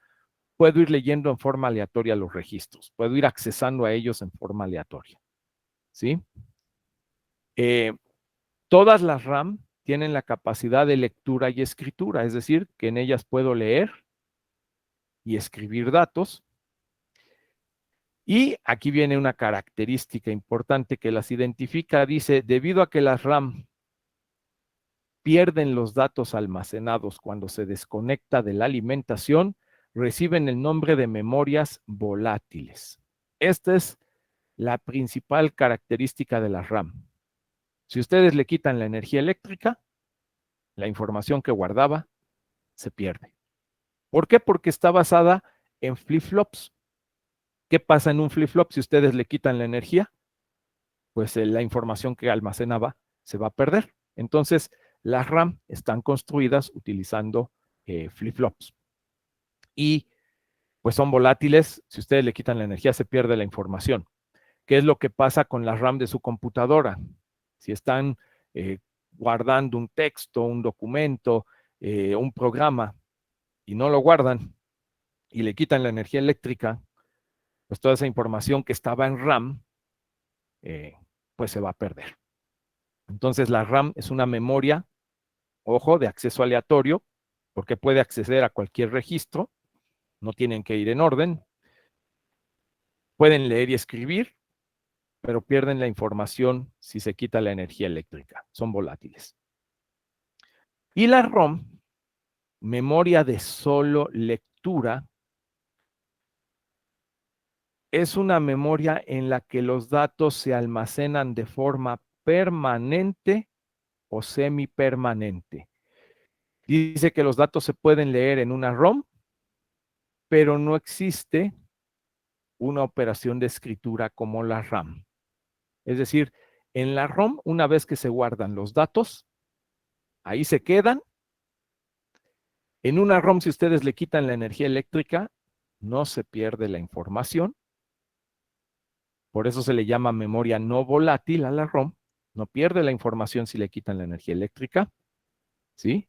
Puedo ir leyendo en forma aleatoria los registros. Puedo ir accesando a ellos en forma aleatoria. ¿Sí? Todas las RAM tienen la capacidad de lectura y escritura, es decir, que en ellas puedo leer y escribir datos. Y aquí viene una característica importante que las identifica. Dice, debido a que las RAM pierden los datos almacenados cuando se desconecta de la alimentación, reciben el nombre de memorias volátiles. Esta es la principal característica de las RAM. Si ustedes le quitan la energía eléctrica, la información que guardaba se pierde. ¿Por qué? Porque está basada en flip-flops. ¿Qué pasa en un flip-flop si ustedes le quitan la energía? Pues la información que almacenaba se va a perder. Entonces, las RAM están construidas utilizando flip-flops. Y pues son volátiles. Si ustedes le quitan la energía, se pierde la información. ¿Qué es lo que pasa con la RAM de su computadora? Si están guardando un texto, un documento, un programa, y no lo guardan, y le quitan la energía eléctrica, pues toda esa información que estaba en RAM, pues se va a perder. Entonces la RAM es una memoria, ojo, de acceso aleatorio, porque puede acceder a cualquier registro, no tienen que ir en orden, pueden leer y escribir, pero pierden la información si se quita la energía eléctrica, son volátiles. Y la ROM, memoria de solo lectura, es una memoria en la que los datos se almacenan de forma permanente o semipermanente. Dice que los datos se pueden leer en una ROM, pero no existe una operación de escritura como la RAM. Es decir, en la ROM, una vez que se guardan los datos, ahí se quedan. En una ROM, si ustedes le quitan la energía eléctrica, no se pierde la información. Por eso se le llama memoria no volátil a la ROM, no pierde la información si le quitan la energía eléctrica, ¿sí?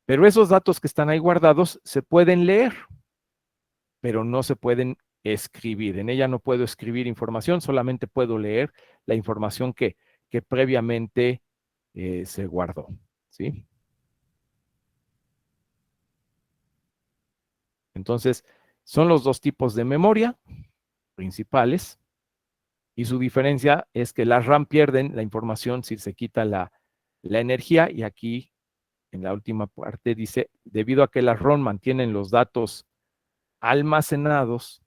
Pero esos datos que están ahí guardados se pueden leer, pero no se pueden escribir. En ella no puedo escribir información, solamente puedo leer la información que previamente se guardó, ¿sí? Entonces, son los dos tipos de memoria principales, y su diferencia es que las RAM pierden la información si se quita la energía, y aquí en la última parte dice, debido a que las ROM mantienen los datos almacenados,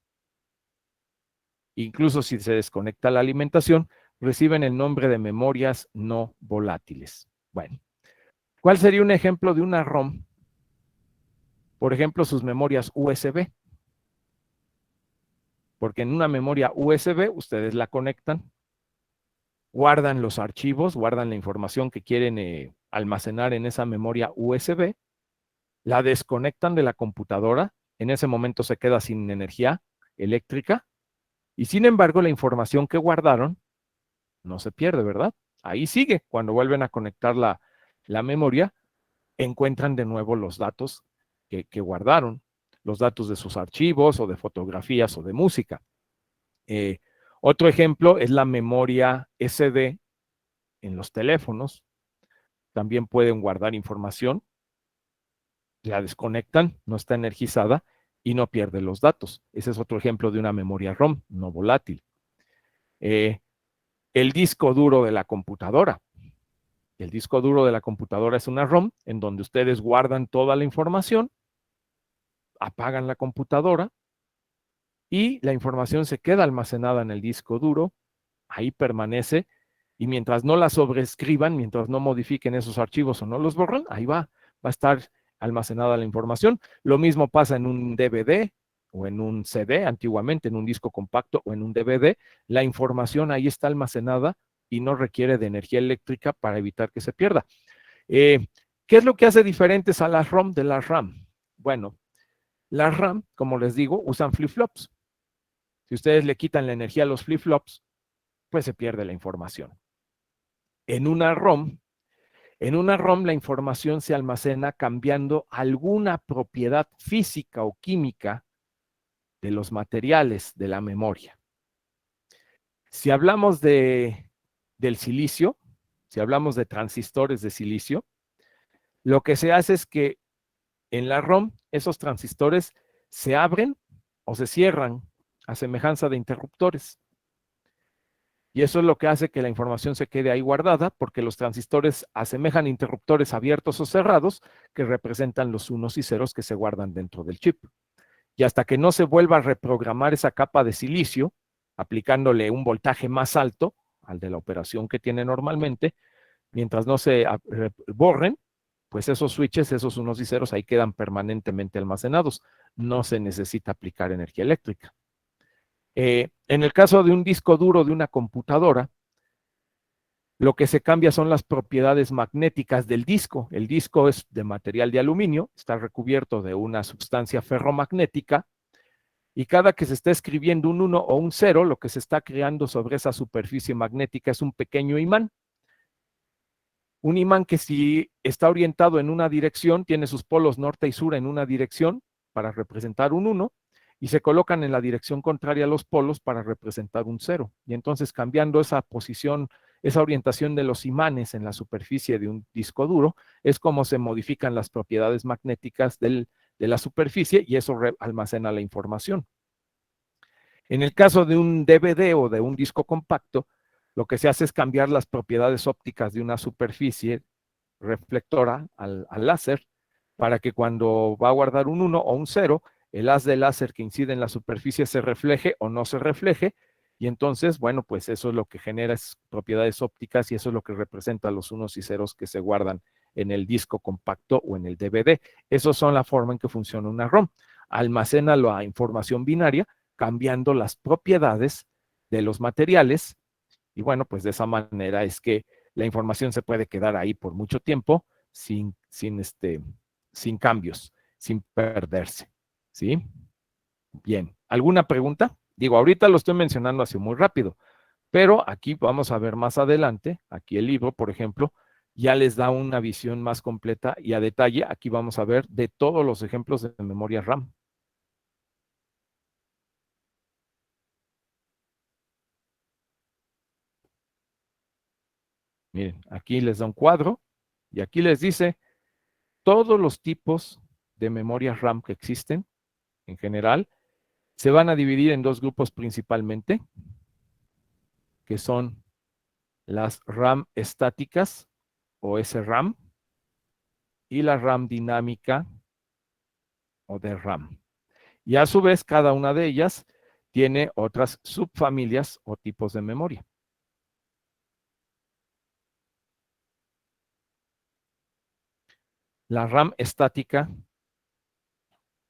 incluso si se desconecta la alimentación, reciben el nombre de memorias no volátiles. Bueno, ¿cuál sería un ejemplo de una ROM? Por ejemplo, sus memorias USB. Porque en una memoria USB ustedes la conectan, guardan los archivos, guardan la información que quieren almacenar en esa memoria USB, la desconectan de la computadora, en ese momento se queda sin energía eléctrica, y sin embargo la información que guardaron no se pierde, ¿verdad? Ahí sigue. Cuando vuelven a conectar la memoria, encuentran de nuevo los datos que guardaron, los datos de sus archivos o de fotografías o de música. Otro ejemplo es la memoria SD en los teléfonos. También pueden guardar información, la desconectan, no está energizada y no pierde los datos. Ese es otro ejemplo de una memoria ROM no volátil. El disco duro de la computadora. El disco duro de la computadora es una ROM en donde ustedes guardan toda la información, apagan la computadora y la información se queda almacenada en el disco duro, ahí permanece, y mientras no la sobreescriban, mientras no modifiquen esos archivos o no los borran, ahí va a estar almacenada la información. Lo mismo pasa en un DVD o en un CD, antiguamente en un disco compacto o en un DVD, la información ahí está almacenada y no requiere de energía eléctrica para evitar que se pierda. ¿Qué es lo que hace diferentes a las ROM de las RAM? Bueno, las RAM, como les digo, usan flip-flops. Si ustedes le quitan la energía a los flip-flops, pues se pierde la información. En una ROM la información se almacena cambiando alguna propiedad física o química de los materiales de la memoria. Si hablamos del silicio, si hablamos de transistores de silicio, lo que se hace es que en la ROM esos transistores se abren o se cierran a semejanza de interruptores. Y eso es lo que hace que la información se quede ahí guardada, porque los transistores asemejan interruptores abiertos o cerrados que representan los unos y ceros que se guardan dentro del chip. Y hasta que no se vuelva a reprogramar esa capa de silicio, aplicándole un voltaje más alto al de la operación que tiene normalmente, mientras no se borren, pues esos switches, esos unos y ceros, ahí quedan permanentemente almacenados. No se necesita aplicar energía eléctrica. En el caso de un disco duro de una computadora, lo que se cambia son las propiedades magnéticas del disco. El disco es de material de aluminio, está recubierto de una sustancia ferromagnética, y cada que se está escribiendo un 1 o un 0, lo que se está creando sobre esa superficie magnética es un pequeño imán. Un imán que si está orientado en una dirección, tiene sus polos norte y sur en una dirección para representar un 1, y se colocan en la dirección contraria a los polos para representar un 0. Y entonces, cambiando esa posición, esa orientación de los imanes en la superficie de un disco duro, es como se modifican las propiedades magnéticas de la superficie, y eso almacena la información. En el caso de un DVD o de un disco compacto, lo que se hace es cambiar las propiedades ópticas de una superficie reflectora al láser, para que cuando va a guardar un 1 o un 0, el haz de láser que incide en la superficie se refleje o no se refleje, y entonces, bueno, pues eso es lo que genera propiedades ópticas, y eso es lo que representa los unos y ceros que se guardan en el disco compacto o en el DVD. Esos son la forma en que funciona una ROM. Almacena la información binaria cambiando las propiedades de los materiales, y bueno, pues de esa manera es que la información se puede quedar ahí por mucho tiempo sin cambios, sin perderse, ¿sí? Bien, ¿alguna pregunta? Digo, ahorita lo estoy mencionando así muy rápido, Pero aquí vamos a ver más adelante, aquí el libro, por ejemplo, ya les da una visión más completa y a detalle. Aquí vamos a ver de todos los ejemplos de memoria RAM. Miren, aquí les da un cuadro y aquí les dice todos los tipos de memoria RAM que existen en general. Se van a dividir en dos grupos principalmente, que son las RAM estáticas o SRAM y la RAM dinámica o DRAM. Y a su vez, cada una de ellas tiene otras subfamilias o tipos de memoria. La RAM estática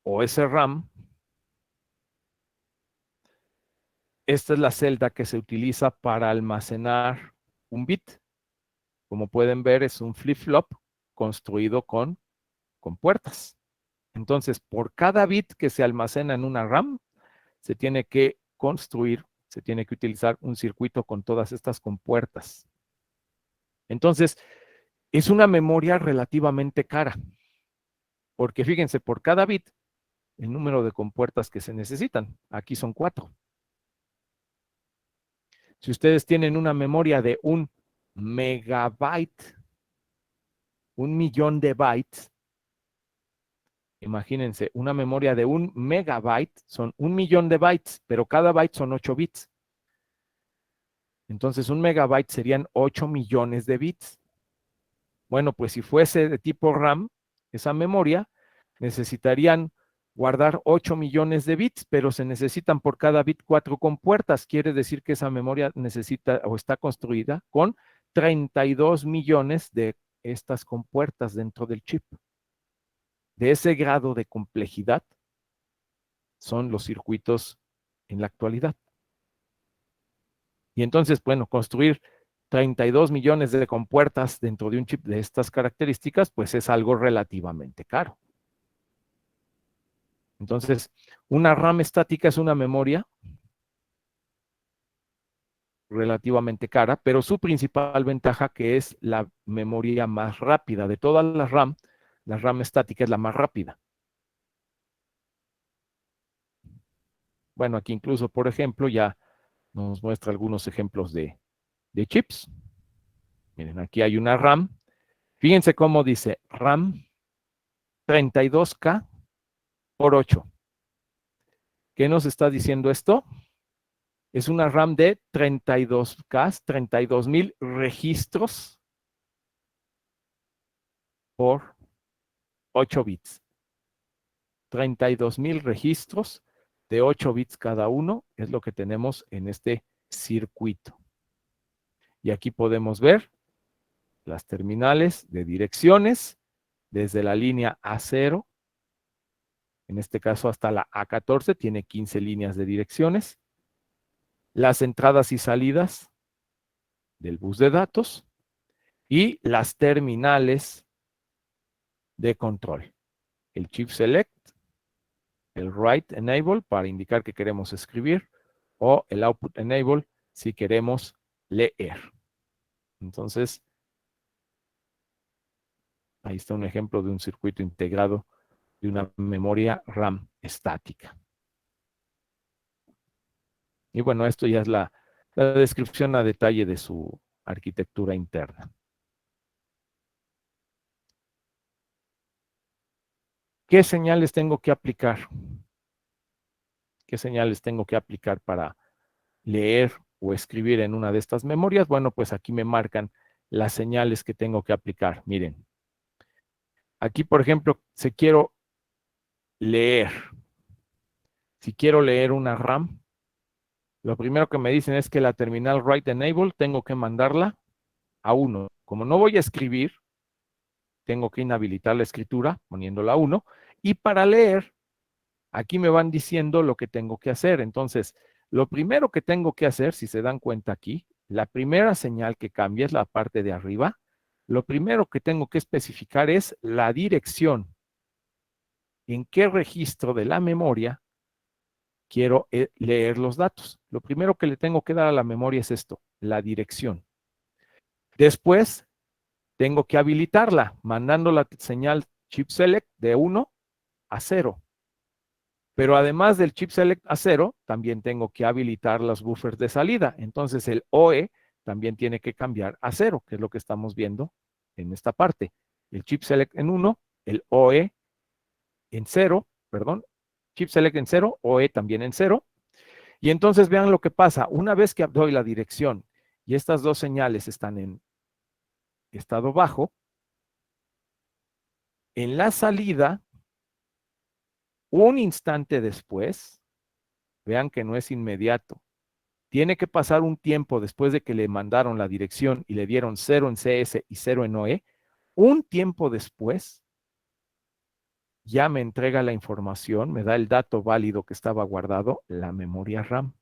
o SRAM, esta es la celda que se utiliza para almacenar un bit. Como pueden ver, es un flip-flop construido con puertas. Entonces, por cada bit que se almacena en una RAM, se tiene que construir, se tiene que utilizar un circuito con todas estas compuertas. Entonces, es una memoria relativamente cara, porque fíjense, por cada bit, el número de compuertas que se necesitan, aquí son 4. Si ustedes tienen una memoria de 1 megabyte, 1.000.000 de bytes, imagínense, una memoria de 1 megabyte son 1.000.000 de bytes, pero cada byte son 8 bits. Entonces, 1 megabyte serían 8 millones de bits. Bueno, pues si fuese de tipo RAM, esa memoria, necesitarían guardar 8 millones de bits, pero se necesitan por cada bit 4 compuertas. Quiere decir que esa memoria necesita o está construida con 32 millones de estas compuertas dentro del chip. De ese grado de complejidad son los circuitos en la actualidad. Y entonces, bueno, construir 32 millones de compuertas dentro de un chip de estas características, pues es algo relativamente caro. Entonces, una RAM estática es una memoria relativamente cara, pero su principal ventaja que es la memoria más rápida. De todas las RAM, la RAM estática es la más rápida. Bueno, aquí incluso, por ejemplo, ya nos muestra algunos ejemplos de chips. Miren, aquí hay una RAM. Fíjense cómo dice RAM 32K por 8. ¿Qué nos está diciendo esto? Es una RAM de 32K, 32,000 registros por 8 bits. 32,000 registros de 8 bits cada uno es lo que tenemos en este circuito. Y aquí podemos ver las terminales de direcciones desde la línea A0, en este caso hasta la A14, tiene 15 líneas de direcciones. Las entradas y salidas del bus de datos y las terminales de control. El chip select, el write enable para indicar que queremos escribir o el output enable si queremos leer. Entonces, ahí está un ejemplo de un circuito integrado de una memoria RAM estática. Y bueno, esto ya es la descripción a detalle de su arquitectura interna. ¿Qué señales tengo que aplicar? ¿Qué señales tengo que aplicar para leer o escribir en una de estas memorias? Bueno, pues aquí me marcan las señales que tengo que aplicar. Miren, aquí, por ejemplo, si quiero leer una RAM, lo primero que me dicen es que la terminal write enable tengo que mandarla a 1. Como no voy a escribir, tengo que inhabilitar la escritura poniéndola a 1. Y para leer, aquí me van diciendo lo que tengo que hacer. Entonces, lo primero que tengo que hacer, si se dan cuenta aquí, la primera señal que cambia es la parte de arriba. Lo primero que tengo que especificar es la dirección. ¿En qué registro de la memoria quiero leer los datos. Lo primero que le tengo que dar a la memoria es esto, la dirección. Después, tengo que habilitarla, mandando la señal chip select de 1 a 0. Pero además del chip select a 0, también tengo que habilitar los buffers de salida. Entonces el OE también tiene que cambiar a 0, que es lo que estamos viendo en esta parte. El chip select en 1, el OE en 0, perdón, chip select en 0, OE también en 0. Y entonces vean lo que pasa. Una vez que doy la dirección y estas dos señales están en estado bajo, en la salida, un instante después, vean que no es inmediato, tiene que pasar un tiempo después de que le mandaron la dirección y le dieron 0 en CS y 0 en OE, un tiempo después ya me entrega la información, me da el dato válido que estaba guardado, la memoria RAM.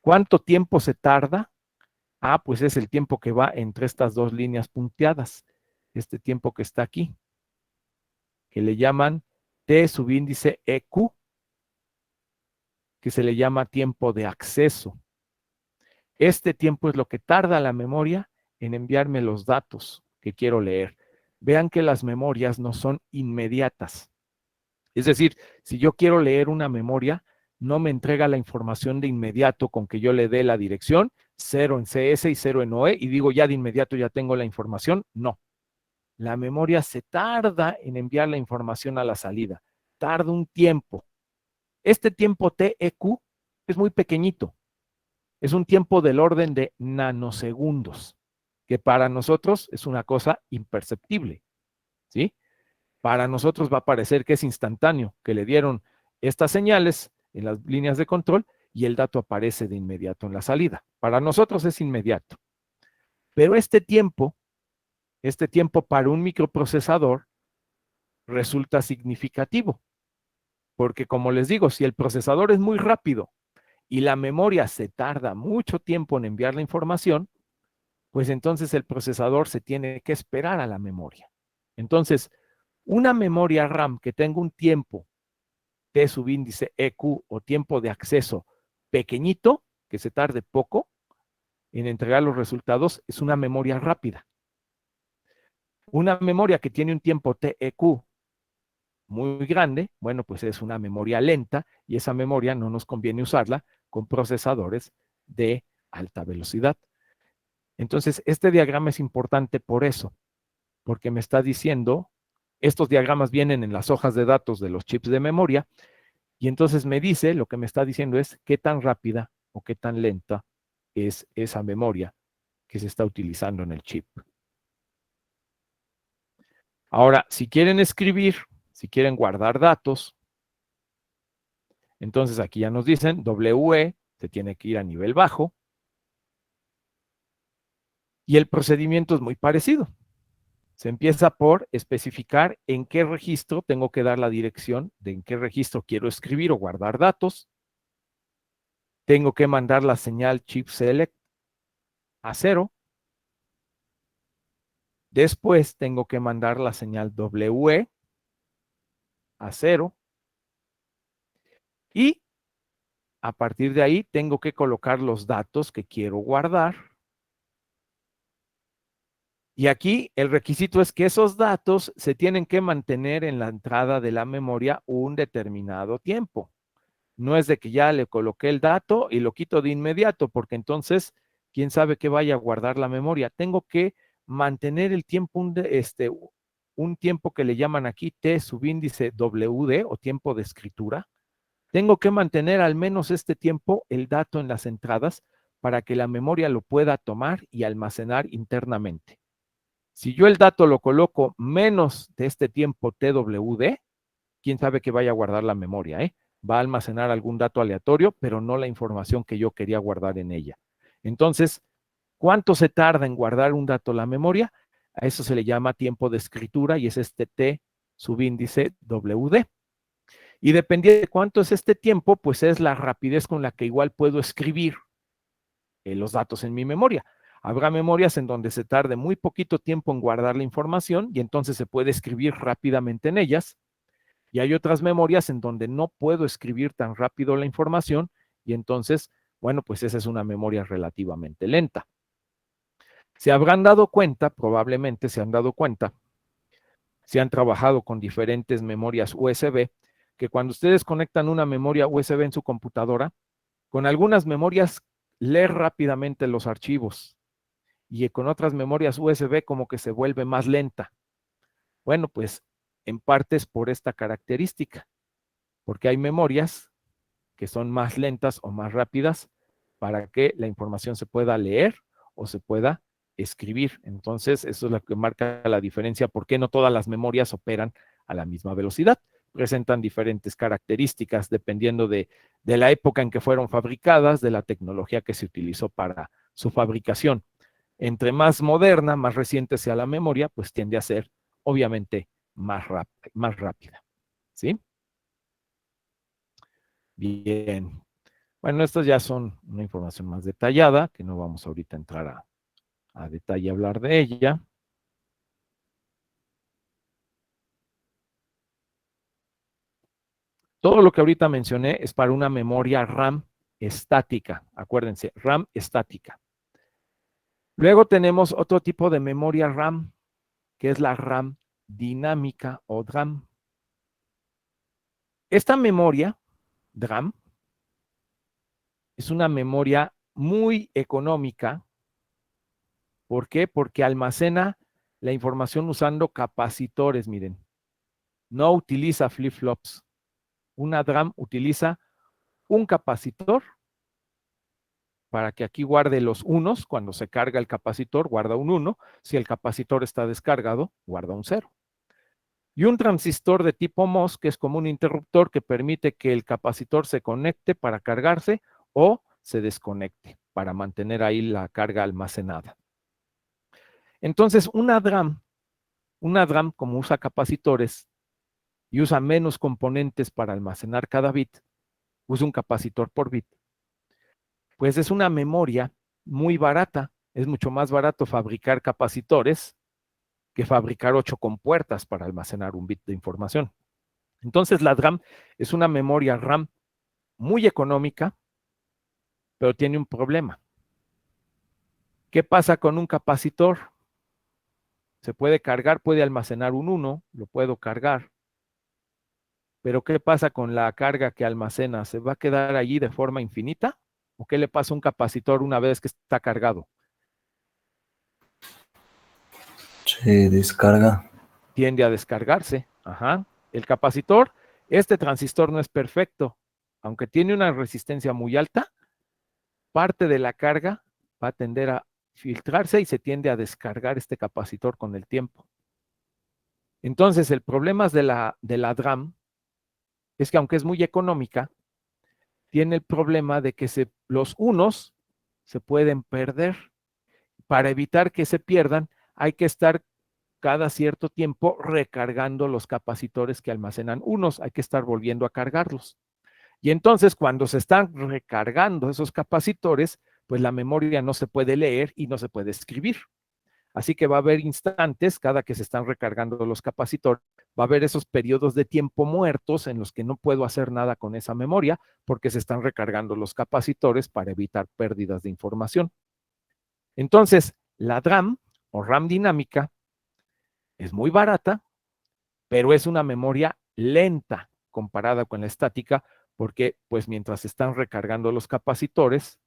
¿Cuánto tiempo se tarda? Ah, pues es el tiempo que va entre estas dos líneas punteadas, este tiempo que está aquí, que le llaman T subíndice EQ, que se le llama tiempo de acceso. Este tiempo es lo que tarda la memoria en enviarme los datos que quiero leer. Vean que las memorias no son inmediatas. Es decir, si yo quiero leer una memoria, no me entrega la información de inmediato con que yo le dé la dirección, 0 en CS y 0 en OE, y digo ya de inmediato ya tengo la información. No. La memoria se tarda en enviar la información a la salida. Tarda un tiempo. Este tiempo TEQ es muy pequeñito. Es un tiempo del orden de nanosegundos, que para nosotros es una cosa imperceptible, ¿sí? Para nosotros va a parecer que es instantáneo, que le dieron estas señales en las líneas de control y el dato aparece de inmediato en la salida. Para nosotros es inmediato. Pero este tiempo para un microprocesador resulta significativo, porque como les digo, si el procesador es muy rápido y la memoria se tarda mucho tiempo en enviar la información, pues entonces el procesador se tiene que esperar a la memoria. Entonces, una memoria RAM que tenga un tiempo T subíndice EQ o tiempo de acceso pequeñito, que se tarde poco en entregar los resultados, es una memoria rápida. Una memoria que tiene un tiempo TEQ muy grande, bueno, pues es una memoria lenta y esa memoria no nos conviene usarla con procesadores de alta velocidad. Entonces, este diagrama es importante por eso, porque me está diciendo, estos diagramas vienen en las hojas de datos de los chips de memoria, y entonces me dice, lo que me está diciendo es qué tan rápida o qué tan lenta es esa memoria que se está utilizando en el chip. Ahora, si quieren escribir, si quieren guardar datos, entonces aquí ya nos dicen WE, se tiene que ir a nivel bajo, y el procedimiento es muy parecido. Se empieza por especificar en qué registro tengo que dar la dirección de en qué registro quiero escribir o guardar datos. Tengo que mandar la señal chip select a 0. Después tengo que mandar la señal WE a 0. Y a partir de ahí tengo que colocar los datos que quiero guardar. Y aquí el requisito es que esos datos se tienen que mantener en la entrada de la memoria un determinado tiempo. No es de que ya le coloqué el dato y lo quito de inmediato, porque entonces, quién sabe qué vaya a guardar la memoria. Tengo que mantener el tiempo, un tiempo que le llaman aquí T subíndice WD o tiempo de escritura. Tengo que mantener al menos este tiempo el dato en las entradas para que la memoria lo pueda tomar y almacenar internamente. Si yo el dato lo coloco menos de este tiempo TWD, quién sabe qué vaya a guardar la memoria, ¿eh? Va a almacenar algún dato aleatorio, pero no la información que yo quería guardar en ella. Entonces, ¿cuánto se tarda en guardar un dato la memoria? A eso se le llama tiempo de escritura y es este T subíndice WD. Y dependiendo de cuánto es este tiempo, pues es la rapidez con la que igual puedo escribir los datos en mi memoria. Habrá memorias en donde se tarde muy poquito tiempo en guardar la información y entonces se puede escribir rápidamente en ellas. Y hay otras memorias en donde no puedo escribir tan rápido la información y entonces, bueno, pues esa es una memoria relativamente lenta. Se habrán dado cuenta, probablemente se han dado cuenta, si han trabajado con diferentes memorias USB, que cuando ustedes conectan una memoria USB en su computadora, con algunas memorias lee rápidamente los archivos y con otras memorias USB como que se vuelve más lenta. Bueno, pues en parte es por esta característica, porque hay memorias que son más lentas o más rápidas para que la información se pueda leer o se pueda escribir. Entonces, eso es lo que marca la diferencia, por qué no todas las memorias operan a la misma velocidad. Presentan diferentes características dependiendo de la época en que fueron fabricadas, de la tecnología que se utilizó para su fabricación. Entre más moderna, más reciente sea la memoria, pues tiende a ser, obviamente, más rápida. ¿Sí? Bien. Bueno, estas ya son una información más detallada, que no vamos ahorita a entrar a detalle a hablar de ella. Todo lo que ahorita mencioné es para una memoria RAM estática. Acuérdense, RAM estática. Luego tenemos otro tipo de memoria RAM, que es la RAM dinámica o DRAM. Esta memoria, DRAM, es una memoria muy económica. ¿Por qué? Porque almacena la información usando capacitores, miren. No utiliza flip-flops. Una DRAM utiliza un capacitor para que aquí guarde los unos. Cuando se carga el capacitor, guarda un 1. Si el capacitor está descargado, guarda un 0. Y un transistor de tipo MOS, que es como un interruptor que permite que el capacitor se conecte para cargarse o se desconecte para mantener ahí la carga almacenada. Entonces, una DRAM como usa capacitores y usa menos componentes para almacenar cada bit, usa un capacitor por bit, pues es una memoria muy barata. Es mucho más barato fabricar capacitores que fabricar 8 compuertas para almacenar un bit de información. Entonces la DRAM es una memoria RAM muy económica, pero tiene un problema. ¿Qué pasa con un capacitor? Se puede cargar, puede almacenar un 1, lo puedo cargar, pero ¿qué pasa con la carga que almacena? ¿Se va a quedar allí de forma infinita? ¿O qué le pasa a un capacitor una vez que está cargado? Se descarga. Tiende a descargarse. Ajá. El capacitor, este transistor no es perfecto. Aunque tiene una resistencia muy alta, parte de la carga va a tender a filtrarse y se tiende a descargar este capacitor con el tiempo. Entonces, el problema de la DRAM es que aunque es muy económica, tiene el problema de que los unos se pueden perder. Para evitar que se pierdan, hay que estar cada cierto tiempo recargando los capacitores que almacenan unos, hay que estar volviendo a cargarlos. Y entonces cuando se están recargando esos capacitores, pues la memoria no se puede leer y no se puede escribir. Así que va a haber instantes, cada que se están recargando los capacitores, va a haber esos periodos de tiempo muertos en los que no puedo hacer nada con esa memoria porque se están recargando los capacitores para evitar pérdidas de información. Entonces, la DRAM o RAM dinámica es muy barata, pero es una memoria lenta comparada con la estática, porque pues mientras se están recargando los capacitores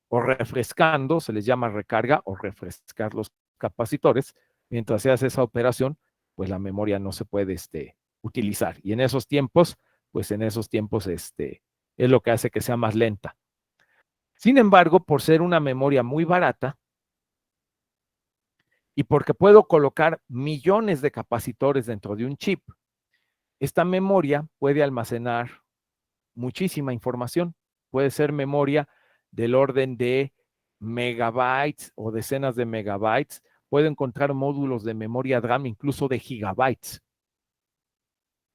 o refrescando, se les llama recarga o refrescar los capacitores, mientras se hace esa operación, pues la memoria no se puede utilizar. Y en esos tiempos, pues en esos tiempos es lo que hace que sea más lenta. Sin embargo, por ser una memoria muy barata, y porque puedo colocar millones de capacitores dentro de un chip, esta memoria puede almacenar muchísima información. Puede ser memoria del orden de megabytes o decenas de megabytes. Puedo encontrar módulos de memoria DRAM incluso de gigabytes.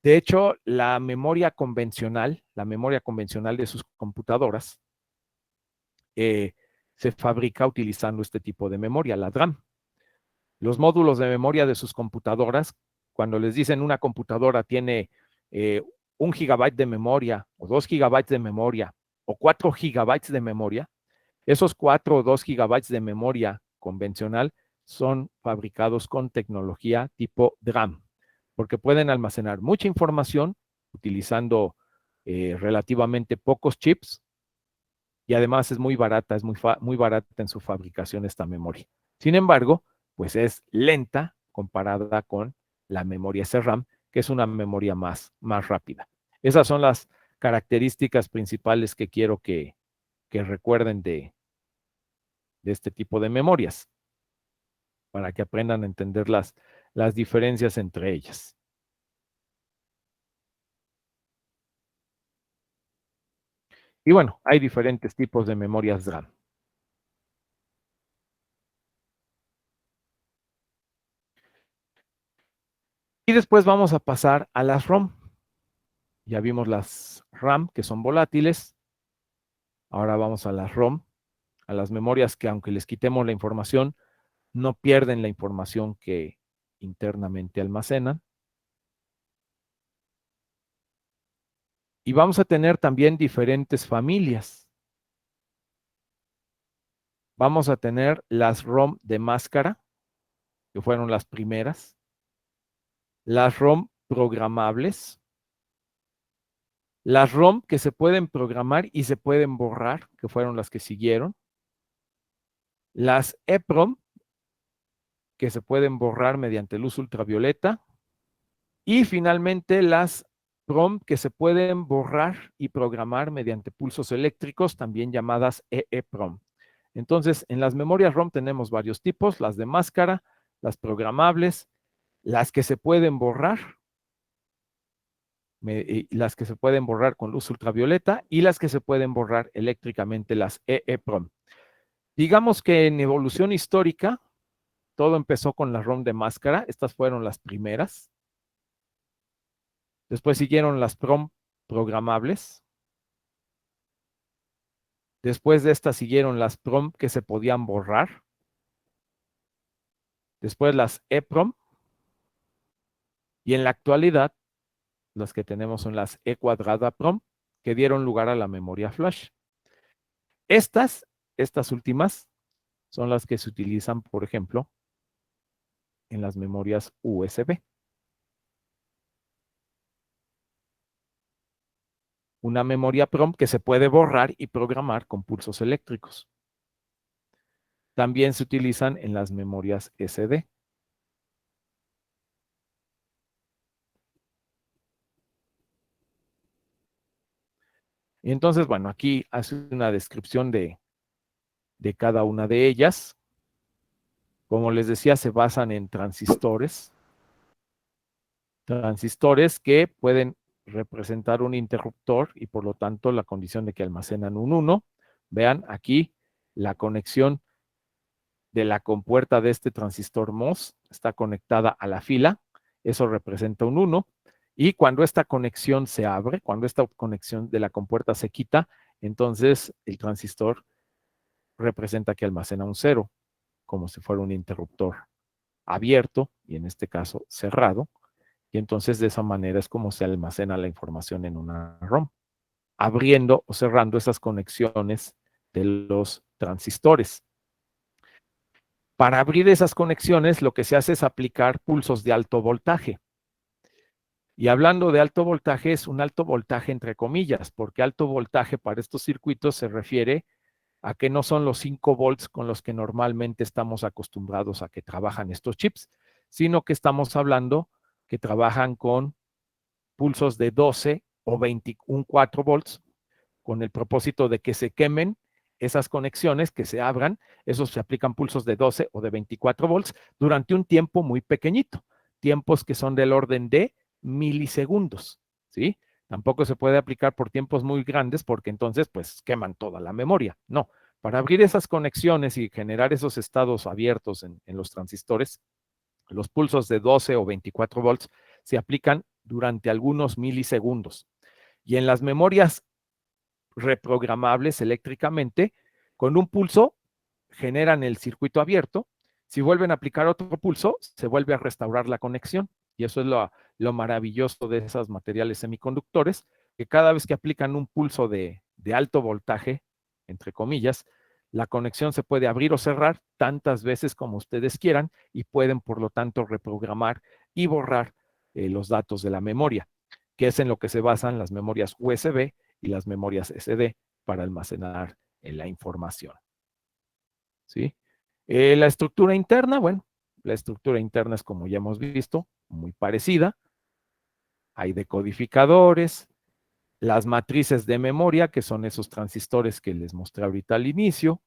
De hecho, la memoria convencional de sus computadoras, se fabrica utilizando este tipo de memoria, la DRAM. Los módulos de memoria de sus computadoras, cuando les dicen una computadora tiene 1 gigabyte de memoria, o 2 gigabytes de memoria, o 4 gigabytes de memoria, esos 4 o 2 gigabytes de memoria convencional son fabricados con tecnología tipo DRAM, porque pueden almacenar mucha información utilizando relativamente pocos chips, y además es muy barata, muy barata en su fabricación esta memoria. Sin embargo, pues es lenta comparada con la memoria SRAM, que es una memoria más rápida. Esas son las características principales que quiero que recuerden de este tipo de memorias, para que aprendan a entender las diferencias entre ellas. Y bueno, hay diferentes tipos de memorias DRAM. Y después vamos a pasar a las ROM. Ya vimos las RAM, que son volátiles. Ahora vamos a las ROM, a las memorias que, aunque les quitemos la información, no pierden la información que internamente almacenan. Y vamos a tener también diferentes familias. Vamos a tener las ROM de máscara, que fueron las primeras. Las ROM programables. Las ROM que se pueden programar y se pueden borrar, que fueron las que siguieron. Las EPROM, que se pueden borrar mediante luz ultravioleta. Y finalmente las PROM, que se pueden borrar y programar mediante pulsos eléctricos, también llamadas EEPROM. Entonces, en las memorias ROM tenemos varios tipos: las de máscara, las programables, las que se pueden borrar, las que se pueden borrar con luz ultravioleta, y las que se pueden borrar eléctricamente, las EEPROM. Digamos que en evolución histórica, todo empezó con la ROM de máscara. Estas fueron las primeras. Después siguieron las PROM programables. Después de estas siguieron las PROM que se podían borrar. Después las EPROM. Y en la actualidad, las que tenemos son las E cuadrada PROM, que dieron lugar a la memoria flash. Estas últimas son las que se utilizan, por ejemplo, en las memorias USB. Una memoria PROM que se puede borrar y programar con pulsos eléctricos. También se utilizan en las memorias SD. Y entonces, bueno, aquí hace una descripción de cada una de ellas. Como les decía, se basan en transistores. Transistores que pueden representar un interruptor y por lo tanto la condición de que almacenan un 1. Vean aquí la conexión de la compuerta de este transistor MOS está conectada a la fila. Eso representa un 1. Y cuando esta conexión se abre, cuando esta conexión de la compuerta se quita, entonces el transistor representa que almacena un 0, como si fuera un interruptor abierto y en este caso cerrado. Y entonces de esa manera es como se almacena la información en una ROM, abriendo o cerrando esas conexiones de los transistores. Para abrir esas conexiones, lo que se hace es aplicar pulsos de alto voltaje. Y hablando de alto voltaje, es un alto voltaje entre comillas, porque alto voltaje para estos circuitos se refiere a que no son los 5 volts con los que normalmente estamos acostumbrados a que trabajan estos chips, sino que estamos hablando que trabajan con pulsos de 12 o 24 volts, con el propósito de que se quemen esas conexiones, que se abran. Esos se aplican pulsos de 12 o de 24 volts durante un tiempo muy pequeñito, tiempos que son del orden de milisegundos, ¿sí? Tampoco se puede aplicar por tiempos muy grandes porque entonces pues queman toda la memoria. No, para abrir esas conexiones y generar esos estados abiertos en los transistores, los pulsos de 12 o 24 volts se aplican durante algunos milisegundos. Y en las memorias reprogramables eléctricamente, con un pulso generan el circuito abierto. Si vuelven a aplicar otro pulso, se vuelve a restaurar la conexión. Y eso es lo maravilloso de esos materiales semiconductores, que cada vez que aplican un pulso de alto voltaje, entre comillas, la conexión se puede abrir o cerrar tantas veces como ustedes quieran y pueden, por lo tanto, reprogramar y borrar los datos de la memoria, que es en lo que se basan las memorias USB y las memorias SD para almacenar la información. ¿Sí? La estructura interna, bueno, la estructura interna es, como ya hemos visto, muy parecida. Hay decodificadores, las matrices de memoria, que son esos transistores que les mostré ahorita al inicio,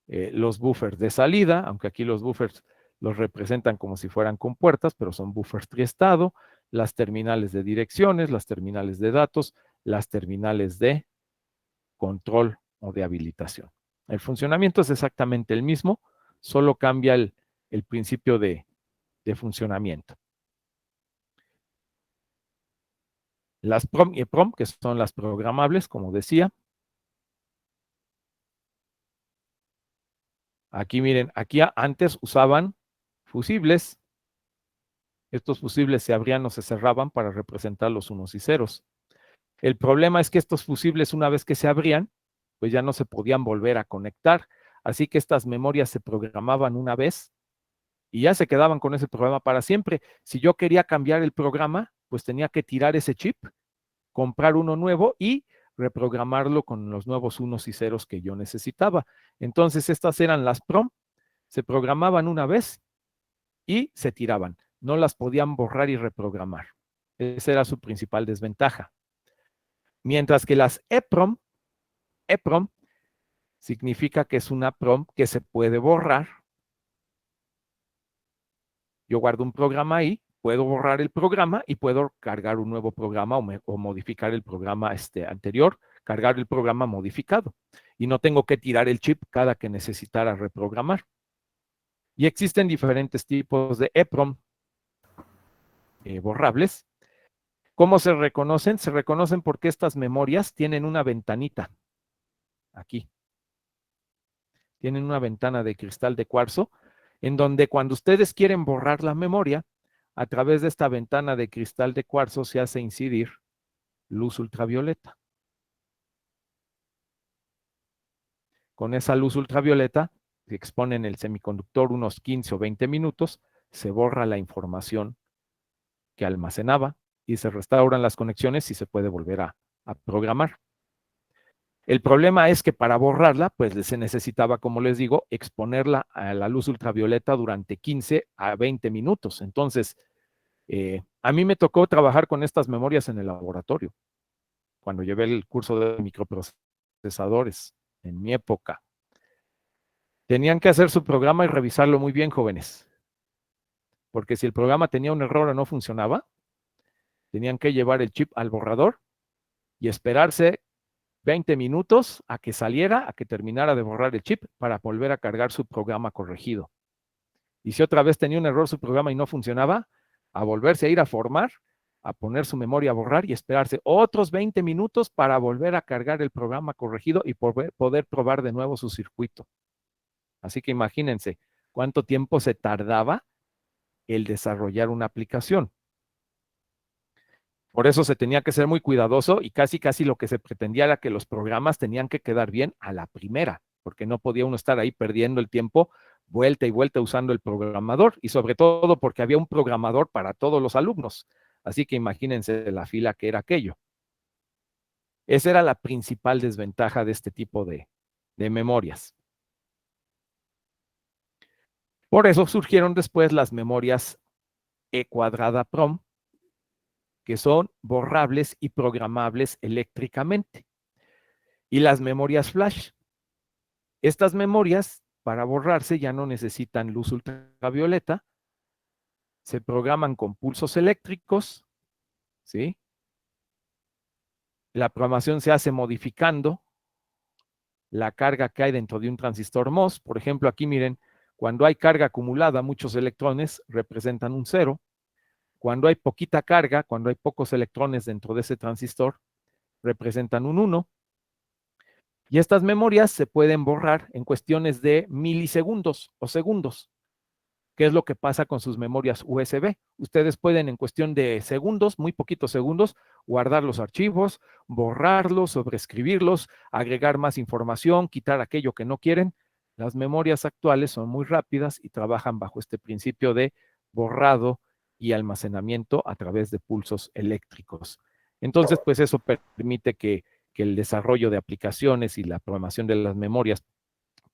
los buffers de salida, aunque aquí los buffers los representan como si fueran compuertas, pero son buffers triestado, las terminales de direcciones, las terminales de datos, las terminales de control o de habilitación. El funcionamiento es exactamente el mismo, solo cambia el principio de funcionamiento. Las PROM y EPROM, que son las programables, como decía. Aquí miren, aquí antes usaban fusibles. Estos fusibles se abrían o se cerraban para representar los unos y ceros. El problema es que estos fusibles, una vez que se abrían, pues ya no se podían volver a conectar. Así que estas memorias se programaban una vez y ya se quedaban con ese programa para siempre. Si yo quería cambiar el programa, pues tenía que tirar ese chip, comprar uno nuevo y reprogramarlo con los nuevos unos y ceros que yo necesitaba. Entonces, estas eran las PROM, se programaban una vez y se tiraban. No las podían borrar y reprogramar. Esa era su principal desventaja. Mientras que las EPROM significa que es una PROM que se puede borrar. Yo guardo un programa ahí, puedo borrar el programa y puedo cargar un nuevo programa o modificar el programa anterior, cargar el programa modificado. Y no tengo que tirar el chip cada que necesitara reprogramar. Y existen diferentes tipos de EPROM borrables. ¿Cómo se reconocen? Se reconocen porque estas memorias tienen una ventanita aquí. Tienen una ventana de cristal de cuarzo en donde cuando ustedes quieren borrar la memoria, a través de esta ventana de cristal de cuarzo se hace incidir luz ultravioleta. Con esa luz ultravioleta se expone en el semiconductor unos 15 o 20 minutos, se borra la información que almacenaba y se restauran las conexiones y se puede volver a programar. El problema es que para borrarla, pues se necesitaba, como les digo, exponerla a la luz ultravioleta durante 15 a 20 minutos. Entonces, a mí me tocó trabajar con estas memorias en el laboratorio, cuando llevé el curso de microprocesadores, en mi época. Tenían que hacer su programa y revisarlo muy bien, jóvenes. Porque si el programa tenía un error o no funcionaba, tenían que llevar el chip al borrador y esperarse 20 minutos a que saliera, a que terminara de borrar el chip para volver a cargar su programa corregido. Y si otra vez tenía un error su programa y no funcionaba, a volverse a ir a formar, a poner su memoria a borrar y esperarse otros 20 minutos para volver a cargar el programa corregido y poder probar de nuevo su circuito. Así que imagínense cuánto tiempo se tardaba el desarrollar una aplicación. Por eso se tenía que ser muy cuidadoso y casi lo que se pretendía era que los programas tenían que quedar bien a la primera, porque no podía uno estar ahí perdiendo el tiempo vuelta y vuelta usando el programador y sobre todo porque había un programador para todos los alumnos. Así que imagínense la fila que era aquello. Esa era la principal desventaja de este tipo de memorias. Por eso surgieron después las memorias E² PROM, que son borrables y programables eléctricamente. Y las memorias flash. Estas memorias, para borrarse, ya no necesitan luz ultravioleta, se programan con pulsos eléctricos, ¿sí? La programación se hace modificando la carga que hay dentro de un transistor MOS. Por ejemplo, aquí miren, cuando hay carga acumulada, muchos electrones representan un 0. Cuando hay poquita carga, cuando hay pocos electrones dentro de ese transistor, representan un 1. Y estas memorias se pueden borrar en cuestiones de milisegundos o segundos. ¿Qué es lo que pasa con sus memorias USB? Ustedes pueden en cuestión de segundos, muy poquitos segundos, guardar los archivos, borrarlos, sobreescribirlos, agregar más información, quitar aquello que no quieren. Las memorias actuales son muy rápidas y trabajan bajo este principio de borrado y almacenamiento a través de pulsos eléctricos. Entonces, pues eso permite que el desarrollo de aplicaciones y la programación de las memorias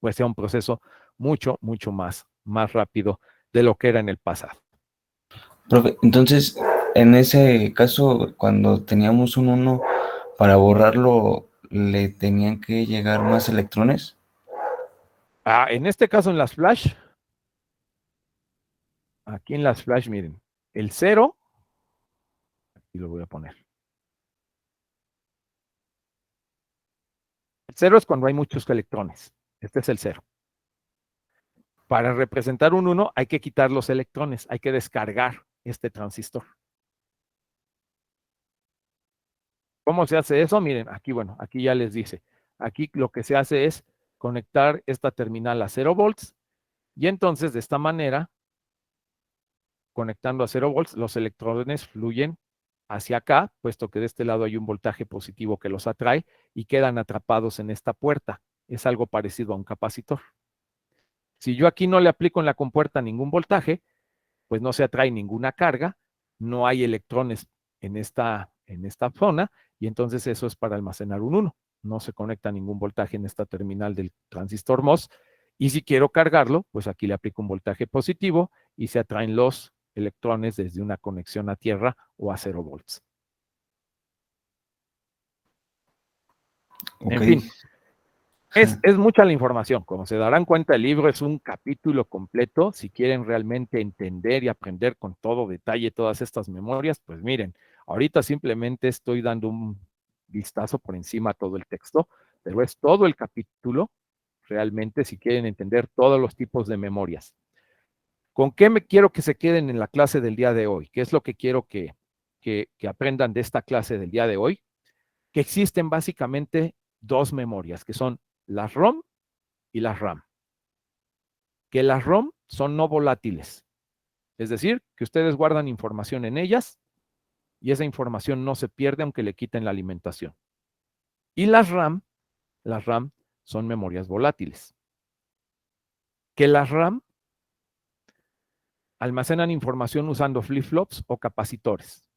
pues sea un proceso mucho más rápido de lo que era en el pasado. Profe, entonces, en ese caso, cuando teníamos un 1, para borrarlo, ¿le tenían que llegar más electrones? En este caso en las flash, aquí en las flash, miren, el 0, aquí lo voy a poner. El 0 es cuando hay muchos electrones. Este es el 0. Para representar un 1 hay que quitar los electrones, hay que descargar este transistor. ¿Cómo se hace eso? Miren, aquí, bueno, aquí ya les dice. Aquí lo que se hace es conectar esta terminal a 0 volts y entonces de esta manera, conectando a 0 volts, los electrones fluyen hacia acá, puesto que de este lado hay un voltaje positivo que los atrae y quedan atrapados en esta puerta. Es algo parecido a un capacitor. Si yo aquí no le aplico en la compuerta ningún voltaje, pues no se atrae ninguna carga, no hay electrones en esta zona, y entonces eso es para almacenar un 1. No se conecta ningún voltaje en esta terminal del transistor MOS, y si quiero cargarlo, pues aquí le aplico un voltaje positivo y se atraen los electrones desde una conexión a tierra o a 0 volts. Okay. En fin, es mucha la información. Como se darán cuenta, el libro es un capítulo completo. Si quieren realmente entender y aprender con todo detalle todas estas memorias, pues miren, ahorita simplemente estoy dando un vistazo por encima a todo el texto, pero es todo el capítulo realmente si quieren entender todos los tipos de memorias. ¿Con qué me quiero que se queden en la clase del día de hoy? ¿Qué es lo que quiero que aprendan de esta clase del día de hoy? Que existen básicamente dos memorias, que son las ROM y las RAM. Que las ROM son no volátiles, es decir, que ustedes guardan información en ellas y esa información no se pierde aunque le quiten la alimentación. Y las RAM son memorias volátiles. Que las RAM almacenan información usando flip-flops o capacitores.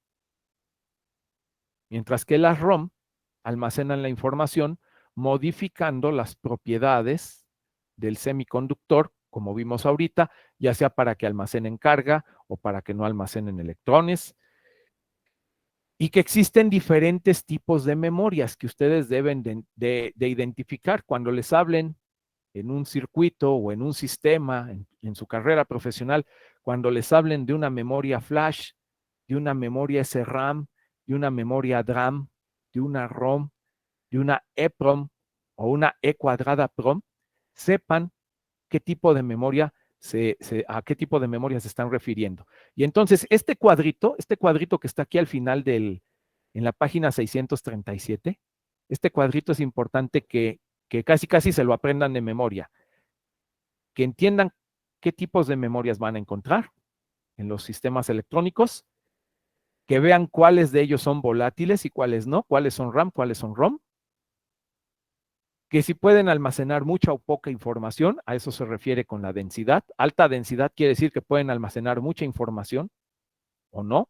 Mientras que las ROM almacenan la información modificando las propiedades del semiconductor, como vimos ahorita, ya sea para que almacenen carga o para que no almacenen electrones. Y que existen diferentes tipos de memorias que ustedes deben de identificar cuando les hablen en un circuito o en un sistema, en su carrera profesional, cuando les hablen de una memoria flash, de una memoria SRAM, de una memoria DRAM, de una ROM, de una EPROM o una E cuadrada PROM, sepan qué tipo de memoria a qué tipo de memoria se están refiriendo. Y entonces, este cuadrito que está aquí al final en la página 637, este cuadrito es importante que casi se lo aprendan de memoria, que entiendan qué tipos de memorias van a encontrar en los sistemas electrónicos, que vean cuáles de ellos son volátiles y cuáles no, cuáles son RAM, cuáles son ROM, que si pueden almacenar mucha o poca información, a eso se refiere con la densidad. Alta densidad quiere decir que pueden almacenar mucha información o no.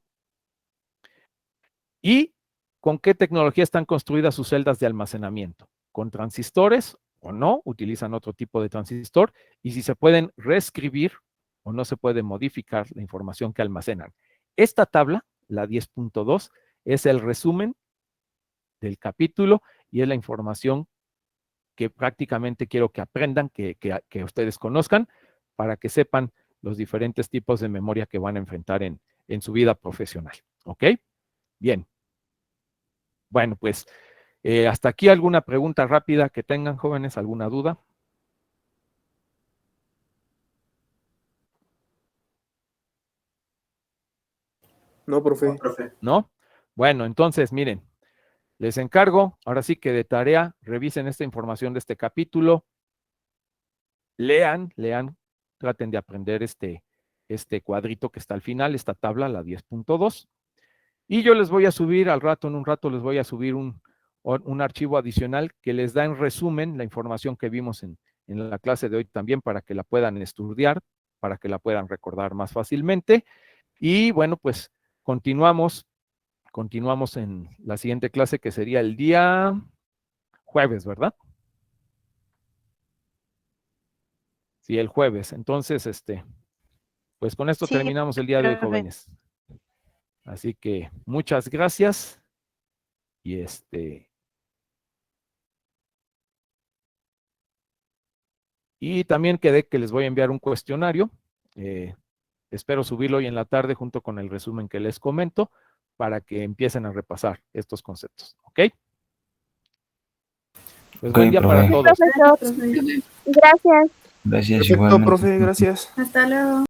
Y con qué tecnología están construidas sus celdas de almacenamiento. Con transistores o no, utilizan otro tipo de transistor, y si se pueden reescribir o no se puede modificar la información que almacenan. Esta tabla, la 10.2, es el resumen del capítulo y es la información que prácticamente quiero que aprendan, que ustedes conozcan, para que sepan los diferentes tipos de memoria que van a enfrentar en su vida profesional. ¿Ok? Bien. Bueno, pues hasta aquí alguna pregunta rápida que tengan, jóvenes, alguna duda. No, profe. ¿No? Bueno, entonces, miren, les encargo, ahora sí que de tarea, revisen esta información de este capítulo, lean, traten de aprender este cuadrito que está al final, esta tabla, la 10.2. Y yo les voy a subir en un rato les voy a subir un archivo adicional que les da en resumen la información que vimos en la clase de hoy también, para que la puedan estudiar, para que la puedan recordar más fácilmente. Y bueno, pues continuamos en la siguiente clase, que sería el día jueves, ¿verdad? Sí, el jueves. Entonces, pues con esto terminamos el día de hoy, jóvenes. Así que muchas gracias. Y también quedé que les voy a enviar un cuestionario. Espero subirlo hoy en la tarde junto con el resumen que les comento, para que empiecen a repasar estos conceptos. ¿Ok? Pues buen día para todos. Gracias. Gracias, Perfecto, igualmente. profe, gracias. Hasta luego.